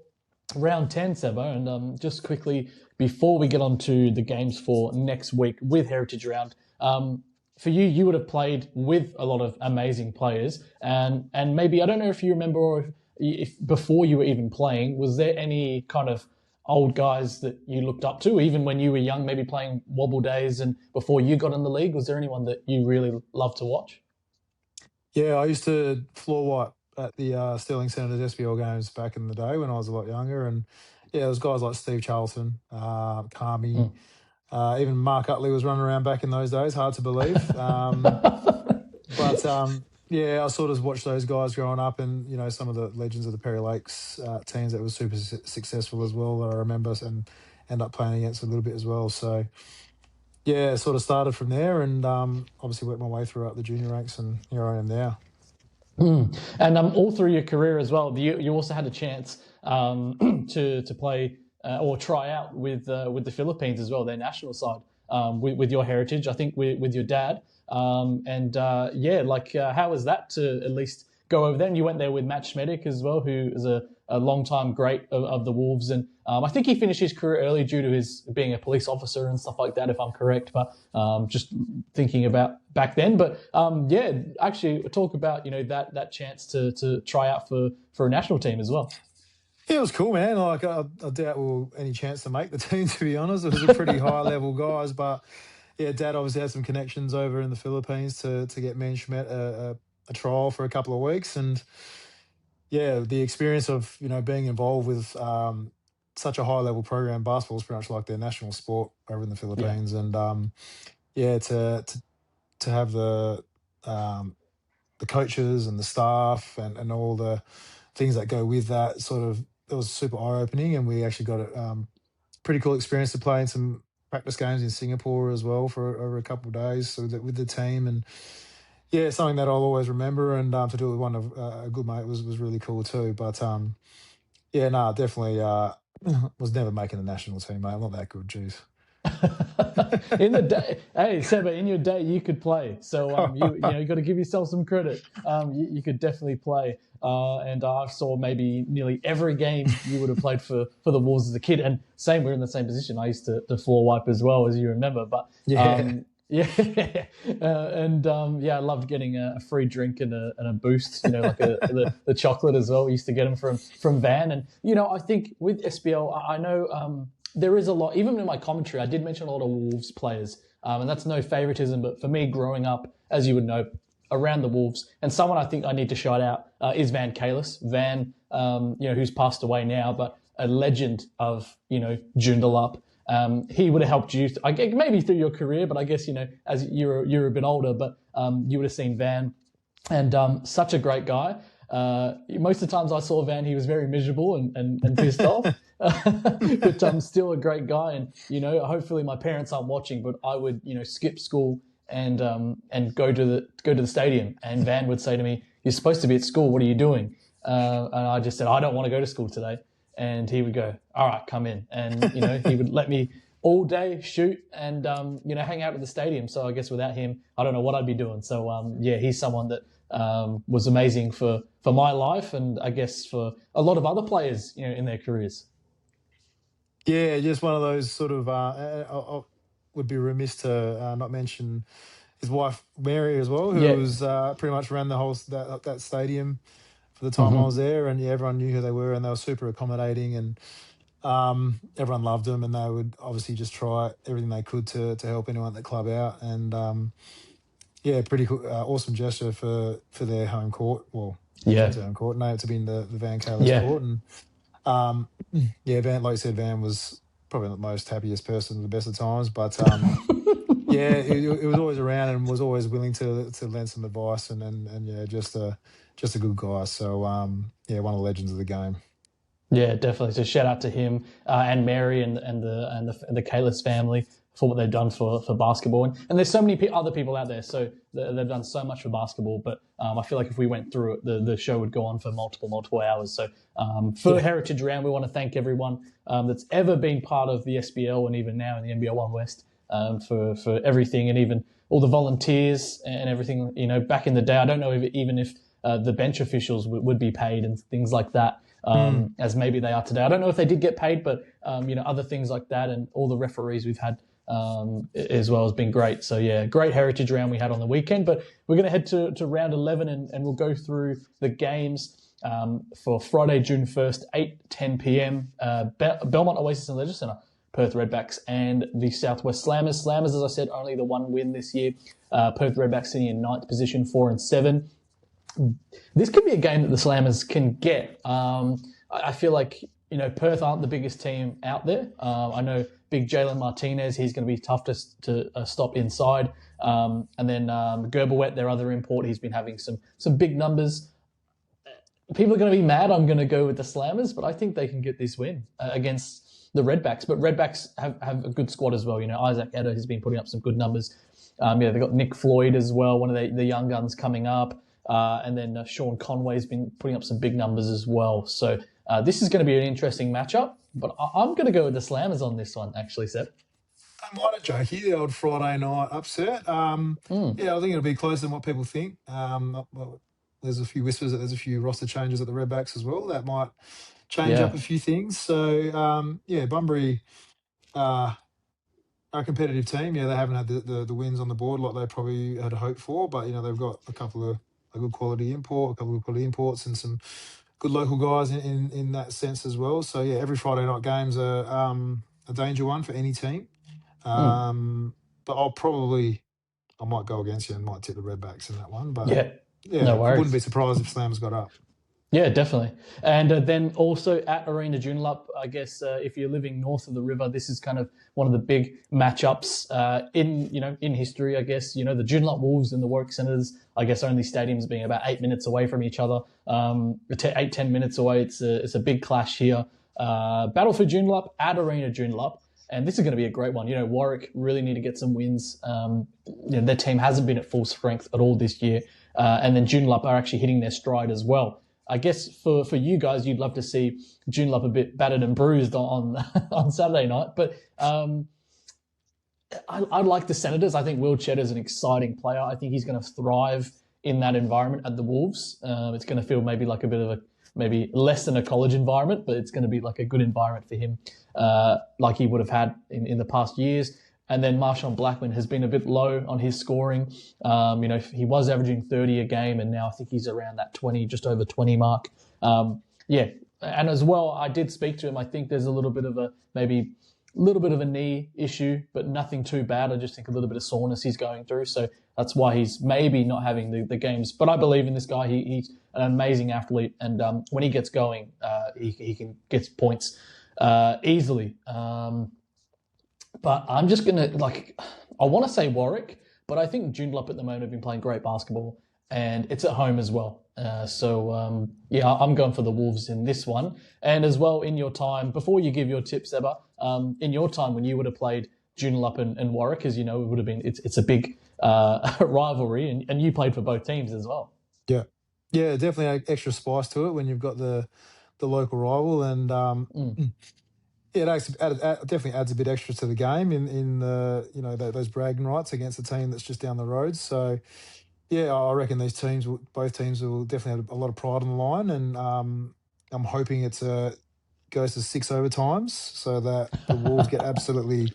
round 10, Sebo. And just quickly, before we get on to the games for next week with Heritage Round, for you would have played with a lot of amazing players. And maybe, I don't know if you remember, or if before you were even playing, was there any kind of old guys that you looked up to, even when you were young, maybe playing Wobble Days and before you got in the league? Was there anyone that you really loved to watch? Yeah, I used to floor wipe at the Sterling Senators SBL games back in the day when I was a lot younger. And there was guys like Steve Charlton, Kami, even Mark Utley was running around back in those days. Hard to believe. I sort of watched those guys growing up, and some of the legends of the Perry Lakes teams that were super successful as well, that I remember and end up playing against a little bit as well. So sort of started from there, and obviously worked my way throughout the junior ranks, and here I am now. And all through your career as well, you also had a chance to play or try out with the Philippines as well, their national side, with your heritage, I think, with your dad. How was that to at least go over there? And you went there with Matt Schmedik as well, who is a long-time great of the Wolves. And I think he finished his career early due to his being a police officer and stuff like that, if I'm correct. But just thinking about back then. But actually talk about, that chance to try out for a national team as well. Yeah, it was cool, man. Like, I doubt we'll any chance to make the team, to be honest. It was a pretty high-level guys, but yeah, Dad obviously had some connections over in the Philippines to get me and Schmidt a trial for a couple of weeks. And yeah, the experience of, being involved with such a high-level program, basketball is pretty much like their national sport over in the Philippines. Yeah. And to have the coaches and the staff and all the things that go with that, it was super eye-opening, and we actually got a pretty cool experience to play in some practice games in Singapore as well for over a couple of days with the team. And yeah, something that I'll always remember, and to do it with one of a good mate was really cool too. But definitely was never making the national team, mate. I'm not that good, jeez. In the day, hey Seba, in your day you could play, so you got to give yourself some credit. You could definitely play, and I saw maybe nearly every game you would have played for the Wolves as a kid. And same, we're in the same position. I used to floor wipe as well, as you remember. But I loved getting a free drink and a boost, like the chocolate as well. We used to get them from Van. And I think with SBL, I know there is a lot. Even in my commentary, I did mention a lot of Wolves players, and that's no favoritism. But for me, growing up, as you would know, around the Wolves, and someone I think I need to shout out is Van Kalis. Van, who's passed away now, but a legend of Joondalup. He would have helped you, maybe through your career, but I guess as you're a bit older, but you would have seen Van, and such a great guy. Most of the times I saw Van, he was very miserable and pissed off, but still a great guy. And hopefully my parents aren't watching, but I would skip school and go to the stadium, and Van would say to me, "You're supposed to be at school. What are you doing?" And I just said, "I don't want to go to school today." And he would go, "All right, come in." And he would let me all day shoot and hang out at the stadium. So I guess without him, I don't know what I'd be doing. So he's someone that was amazing for my life, and I guess for a lot of other players, in their careers. Yeah, just one of those sort of. I would be remiss to not mention his wife Mary as well, who was pretty much ran the whole that stadium for the time I was there, and everyone knew who they were, and they were super accommodating, and everyone loved them, and they would obviously just try everything they could to help anyone at the club out, and pretty cool, awesome gesture for their home court. Well, home court, no, to be in the Van Kalis court, and Van, like you said, Van was probably not the most happiest person at the best of times, but it was always around and was always willing to lend some advice, and just a good guy. So one of the legends of the game. Yeah, definitely. So shout out to him and Mary and the Kalis family for what they've done for basketball. And there's so many other people out there. So they've done so much for basketball. But I feel like if we went through it, the show would go on for multiple hours. So for Heritage Round, we want to thank everyone that's ever been part of the SBL and even now in the NBL1 West for everything, and even all the volunteers and everything. Back in the day, I don't know if the bench officials would be paid and things like that. As maybe they are today. I don't know if they did get paid, but other things like that, and all the referees we've had as well has been great. So great Heritage Round we had on the weekend. But we're going to head to round 11, and we'll go through the games for Friday, June 1st, 8:10 p.m. Belmont Oasis and Leisure Centre, Perth Redbacks and the Southwest Slammers. Slammers, as I said, only the one win this year. Perth Redbacks sitting in 9th position, 4-7. This could be a game that the Slammers can get. I feel like, Perth aren't the biggest team out there. I know big Jalen Martinez, he's going to be tough to stop inside. And then Gerberwet, their other import, he's been having some big numbers. People are going to be mad. I'm going to go with the Slammers, but I think they can get this win against the Redbacks. But Redbacks have a good squad as well. Isaac Eder has been putting up some good numbers. They've got Nick Floyd as well, one of the young guns coming up. And then Sean Conway's been putting up some big numbers as well. So this is going to be an interesting matchup. But I'm going to go with the Slammers on this one, actually, Seb. I might have joked here, the old Friday night upset. Yeah, I think it'll be closer than what people think. Well, there's a few whispers that there's a few roster changes at the Redbacks as well. That might change up a few things. So, yeah, Bunbury are a competitive team. Yeah, they haven't had the wins on the board like they probably had hoped for, but, they've got a couple of a good quality import, a couple of quality imports and some good local guys in that sense as well. So, yeah, every Friday night game's a danger one for any team. But I might go against you and might tip the Redbacks in that one. But yeah, no worries. I wouldn't be surprised if Slams got up. Yeah, definitely. And then also at Arena Joondalup, I guess if you're living north of the river, this is kind of one of the big matchups in history. I guess the Joondalup Wolves and the Warwick Senators. I guess only stadiums being about 8 minutes away from each other, 8-10 minutes away. It's a big clash here. Battle for Joondalup at Arena Joondalup. And this is going to be a great one. Warwick really need to get some wins. Their team hasn't been at full strength at all this year. And then Joondalup are actually hitting their stride as well. I guess for you guys, you'd love to see Joondalup a bit battered and bruised on Saturday night. But I like the Senators. I think Will Cheddar's an exciting player. I think he's going to thrive in that environment at the Wolves. It's going to feel maybe like a bit of maybe less than a college environment, but it's going to be like a good environment for him, like he would have had in the past years. And then Marshawn Blackman has been a bit low on his scoring. He was averaging 30 a game, and now I think he's around that 20, just over 20 mark. And as well, I did speak to him. I think there's a little bit of a knee issue, but nothing too bad. I just think a little bit of soreness he's going through. So that's why he's maybe not having the games. But I believe in this guy. He's an amazing athlete, and when he gets going, he can get points easily. But I'm just going to, I want to say Warwick, but I think Joondalup at the moment have been playing great basketball, and it's at home as well. I'm going for the Wolves in this one. And as well, in your time, before you give your tip, Seba, in your time when you would have played Joondalup and Warwick, as you know, it would have been, it's a big rivalry, and you played for both teams as well. Yeah. Yeah, definitely extra spice to it when you've got the local rival, and yeah, it definitely adds a bit extra to the game in those bragging rights against a team that's just down the road. So, yeah, I reckon both teams will definitely have a lot of pride on the line, and I'm hoping it goes to 6 overtimes so that the Wolves get absolutely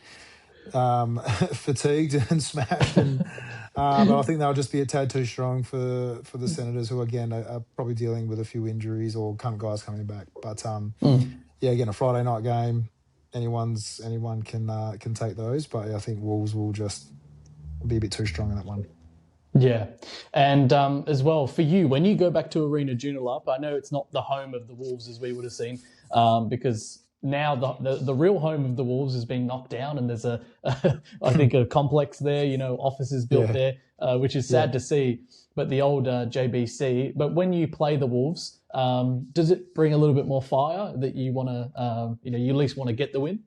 fatigued and smashed. And but I think they'll just be a tad too strong for the Senators, who again are probably dealing with a few injuries or guys coming back. But yeah, again, a Friday night game, anyone can take those. But I think Wolves will just be a bit too strong in that one. Yeah, and as well for you, when you go back to Arena Joondalup, I know it's not the home of the Wolves as we would have seen, because now the real home of the Wolves has been knocked down, and there's I think a complex there, offices built there, which is sad to see. But the old JBC. But when you play the Wolves, does it bring a little bit more fire that you want to, you at least want to get the win?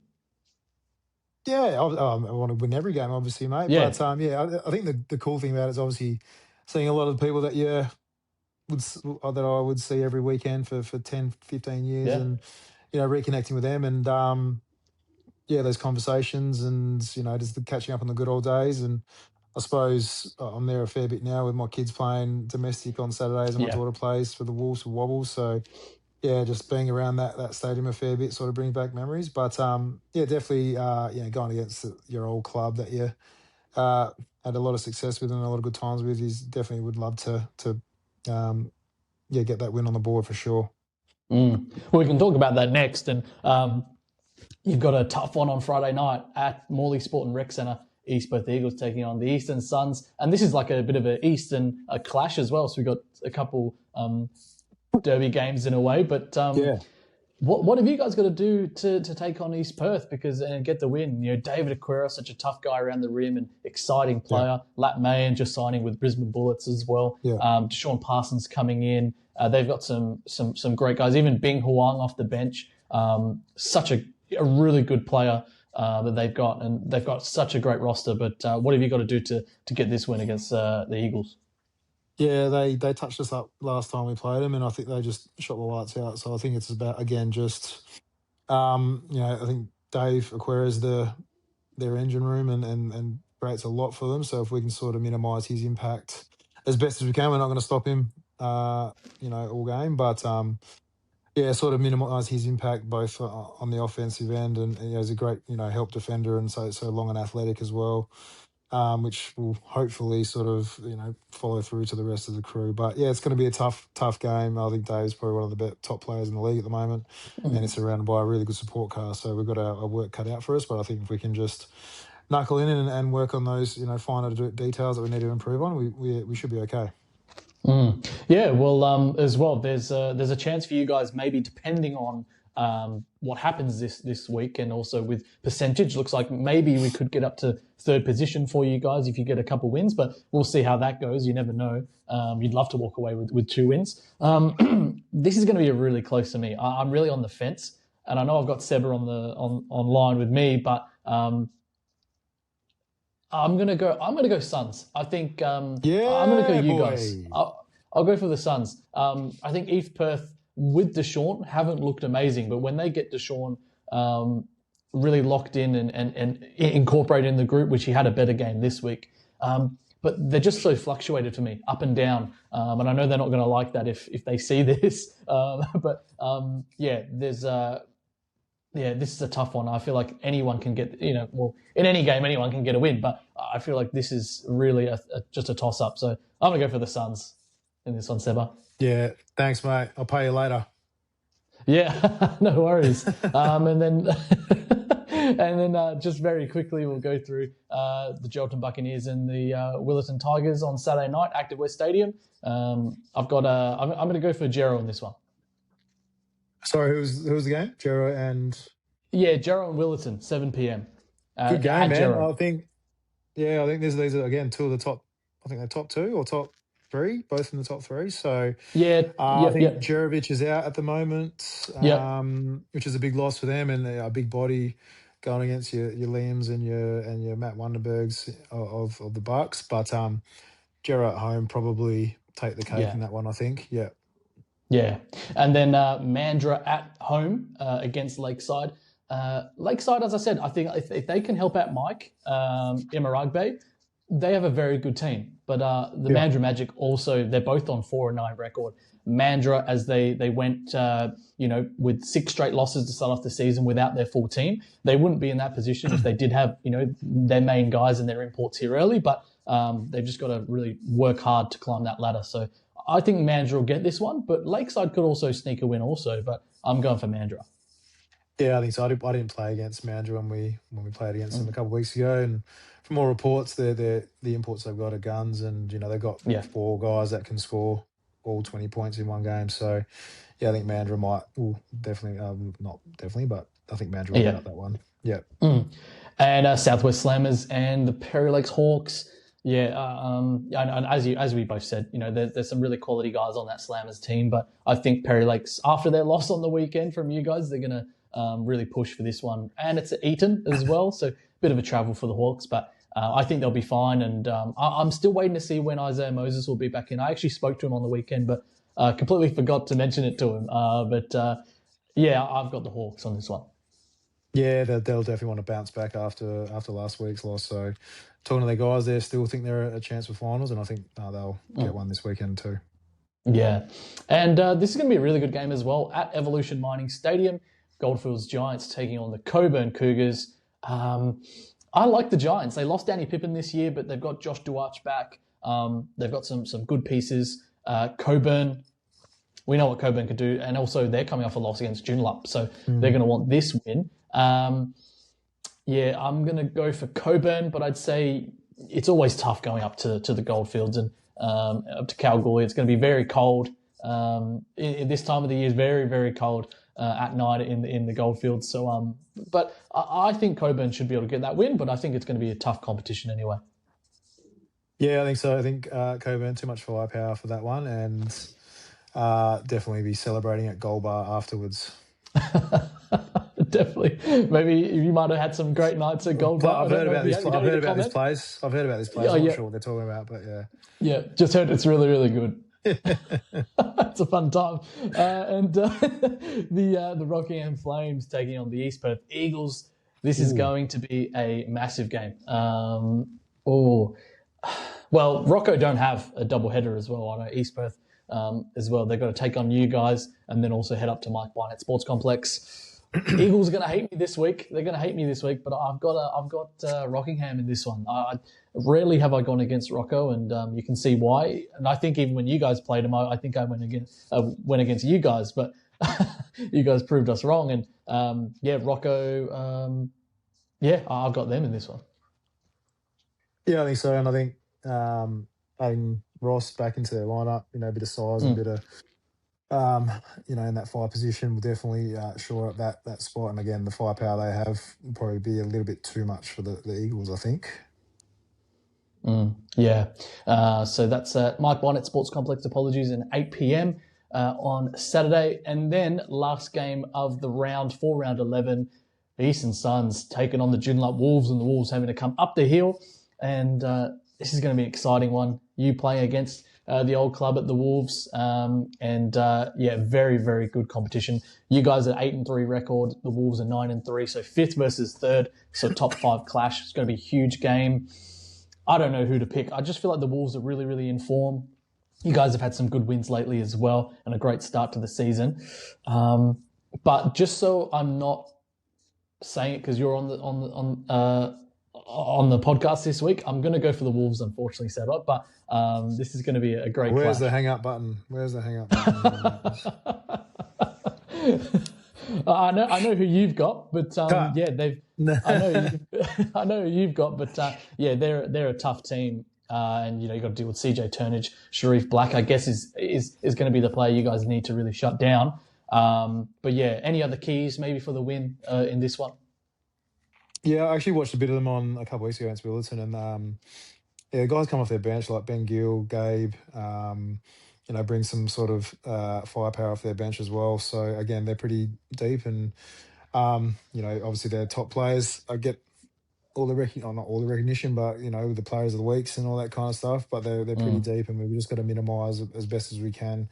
Yeah, I want to win every game, obviously, mate. Yeah. But I think the cool thing about it is obviously seeing a lot of the people that that I would see every weekend for 10, 15 years, and reconnecting with them, and those conversations, and just the catching up on the good old days. And I suppose I'm there a fair bit now with my kids playing domestic on Saturdays, and my daughter plays for the Wolves for Wobbles. So yeah, just being around that stadium a fair bit sort of brings back memories. But definitely going against your old club that you had a lot of success with and a lot of good times with, is definitely would love to get that win on the board for sure. Well, we can talk about that next. And you've got a tough one on Friday night at Morley Sport and Rec Centre. East Perth Eagles taking on the Eastern Suns. And this is like a bit of an Eastern clash as well. So we've got a couple derby games in a way. But what have you guys got to do to take on East Perth and get the win? David Aquera, such a tough guy around the rim and exciting player. Lat Mayan just signing with Brisbane Bullets as well. Deshaun Parsons coming in. They've got some great guys. Even Bing Huang off the bench. Such a really good player that they've got, and they've got such a great roster. But what have you got to do to get this win against the Eagles? Yeah, they touched us up last time we played them, and I think they just shot the lights out. So I think it's about, again, just I think Dave Aquera's their engine room and creates a lot for them. So if we can sort of minimise his impact as best as we can, we're not going to stop him, all game, but sort of minimise his impact both on the offensive end, and he's a great help defender, and so long and athletic as well. Which will hopefully sort of follow through to the rest of the crew. But yeah, it's going to be a tough game. I think Dave's probably one of the top players in the league at the moment, and it's surrounded by a really good support cast. So we've got our work cut out for us. But I think if we can just knuckle in and work on those finer details that we need to improve on, we should be okay. Yeah, well, as well, there's a chance for you guys, maybe depending on what happens this week, and also with percentage, looks like maybe we could get up to third position for you guys if you get a couple wins, but we'll see how that goes. You never know. You'd love to walk away with 2 wins. This is going to be really close to me. I'm really on the fence, and I know I've got Seba online with me, but I'm gonna go Suns. I think I'm gonna go you guys. I'll go for the Suns. I think Eve Perth with Deshaun haven't looked amazing, but when they get Deshaun really locked in and incorporated in the group, which he had a better game this week. But they're just so fluctuated for me, up and down. And I know they're not going to like that if they see this. This is a tough one. I feel like anyone can get, in any game, anyone can get a win. But I feel like this is really just a toss-up. So I'm going to go for the Suns in this one, Seba. Yeah, thanks, mate. I'll pay you later. Yeah, no worries. And then just very quickly, we'll go through the Gelton Buccaneers and the Willetton Tigers on Saturday night, Active West Stadium. I'm going to go for Gero in this one. Sorry, who was the game? Gero and... Yeah, Gero and Willetton, 7 p.m. Good game, man. Gero. I think these are, again, two of the top, I think they're top 2 or top 3, both in the top 3. So I think Jerovic is out at the moment, which is a big loss for them, and a big body going against your Liams and your Matt Wunderbergs of the Bucks. But Gero at home probably take the cake in that one, I think. Yeah. Yeah. And then Mandurah at home against Lakeside. Lakeside, as I said, I think if they can help out Mike Imaragbe, they have a very good team. But the Mandurah Magic also, they're both on 4-9 record. Mandurah, as they went, with 6 straight losses to start off the season without their full team, they wouldn't be in that position if they did have, their main guys and their imports here early. But they've just got to really work hard to climb that ladder. So I think Mandurah will get this one, but Lakeside could also sneak a win also. But I'm going for Mandurah. Yeah, I think so. I didn't play against Mandurah when we played against them a couple of weeks ago, and from all reports, the imports they've got are guns, and they've got 4 guys that can score all 20 points in one game. So yeah, I think Mandurah not definitely, but I think Mandurah will get up that one. Yeah. And Southwest Slammers and the Perry Lakes Hawks. Yeah, and as we both said, there's some really quality guys on that Slammers team, but I think Perry Lakes, after their loss on the weekend from you guys, they're going to really push for this one. And it's at Eton as well, so a bit of a travel for the Hawks, but I think they'll be fine. And I'm still waiting to see when Isaiah Moses will be back in. I actually spoke to him on the weekend, but completely forgot to mention it to him. I've got the Hawks on this one. Yeah, they'll definitely want to bounce back after last week's loss. So talking to their guys, they still think they're a chance for finals, and I think they'll get one this weekend too. Yeah, and this is going to be a really good game as well at Evolution Mining Stadium. Goldfields Giants taking on the Coburn Cougars. I like the Giants. They lost Danny Pippen this year, but they've got Josh Duarch back. They've got some good pieces. Coburn, we know what Coburn could do, and also they're coming off a loss against Joondalup, so they're going to want this win. I'm going to go for Coburn, but I'd say it's always tough going up to the Goldfields and up to Kalgoorlie. It's going to be very cold. This time of the year is very, very cold at night in the Goldfields. So, but I think Coburn should be able to get that win, but I think it's going to be a tough competition anyway. Yeah, I think so. I think Coburn, too much firepower for that one, and definitely be celebrating at Gold Bar afterwards. Definitely. Maybe you might have had some great nights at Gold Bar. I've heard about this. I've heard about this place. I'm Yeah. not sure what they're talking about, but yeah. Yeah, just heard it's really, really good. It's a fun time. The Rockingham Flames taking on the East Perth Eagles. This is going to be a massive game. Well, Rocco don't have a doubleheader as well. I know East Perth as well. They've got to take on you guys and then also head up to Mike Barnett Sports Complex. Eagles are going to hate me this week. They're going to hate me this week, but I've got Rockingham in this one. Rarely have I gone against Rocco, and you can see why. And I think even when you guys played him, I think I went against you guys, but you guys proved us wrong. And Rocco, I've got them in this one. Yeah, I think so, and I think adding Ross back into their lineup, a bit of size and a bit of, in that 5 position will definitely shore up that spot. And again, the firepower they have will probably be a little bit too much for the Eagles, I think. So that's Mike Barnett Sports Complex, apologies, at 8 p.m. On Saturday. And then last game of the round, for round 11, the Eastern Suns taking on the Joondalup Wolves, and the Wolves having to come up the hill. And this is going to be an exciting one. You playing against the old club at the Wolves, very, very good competition. You guys are 8-3 record. The Wolves are 9-3, so 5th versus 3rd, so top 5 clash. It's going to be a huge game. I don't know who to pick. I just feel like the Wolves are really, really in form. You guys have had some good wins lately as well, and a great start to the season. But just so I'm not saying it because you're on the podcast this week, I'm going to go for the Wolves, unfortunately, Seba. But this is going to be a great Where's clash. the hang up button? I know who you've got, but I know who you've got, but they're a tough team, and you got to deal with CJ Turnage, Sharif Black. I guess is going to be the player you guys need to really shut down. Any other keys maybe for the win in this one? Yeah, I actually watched a bit of them on a couple of weeks ago against Willerton, and guys come off their bench like Ben Gill, Gabe. Bring some sort of firepower off their bench as well. So again, they're pretty deep, and obviously they're top players. I get all the not all the recognition, but the players of the weeks and all that kind of stuff. But they're pretty deep, and we've just got to minimise as best as we can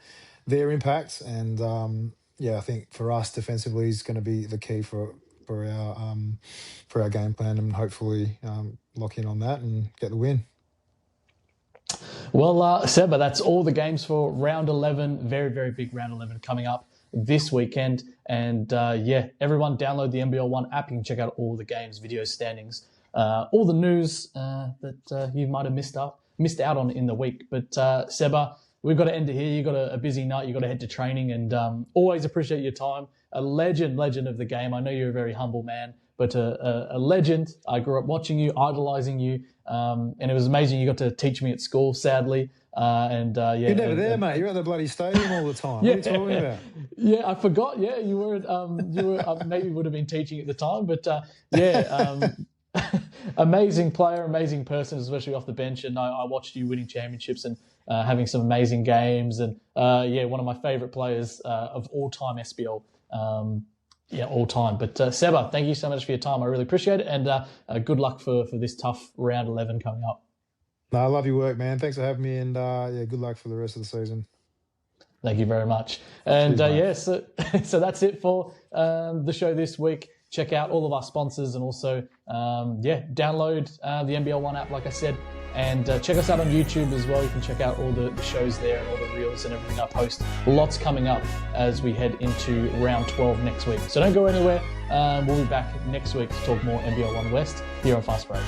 their impact. And I think for us defensively is going to be the key for our game plan, and hopefully lock in on that and get the win. Well, Seba, that's all the games for round 11. Very, very big round 11 coming up this weekend. And everyone download the NBL1 app. You can check out all the games, videos, standings, all the news that you might have missed out on in the week. But Seba, we've got to end it here. You've got a busy night. You've got to head to training, and always appreciate your time. A legend of the game. I know you're a very humble man, but a legend. I grew up watching you, idolizing you, and it was amazing. You got to teach me at school, sadly. You're never there, mate. You're at the bloody stadium all the time. What are you talking about? Yeah, I forgot. Yeah, you were. Maybe would have been teaching at the time, but amazing player, amazing person, especially off the bench. And I watched you winning championships and having some amazing games. And one of my favourite players of all time SBL. All time. But Seba, thank you so much for your time. I really appreciate it, and good luck for this tough round 11 coming up. No, I love your work, man. Thanks for having me, and good luck for the rest of the season. Thank you very much. And so that's it for the show this week. Check out all of our sponsors, and also download the NBL1 app, like I said, and check us out on YouTube as well. You can check out all the shows there and all the reels and everything I post. Lots coming up as we head into round 12 next week. So don't go anywhere. We'll be back next week to talk more NBL1 West here on Fast Break.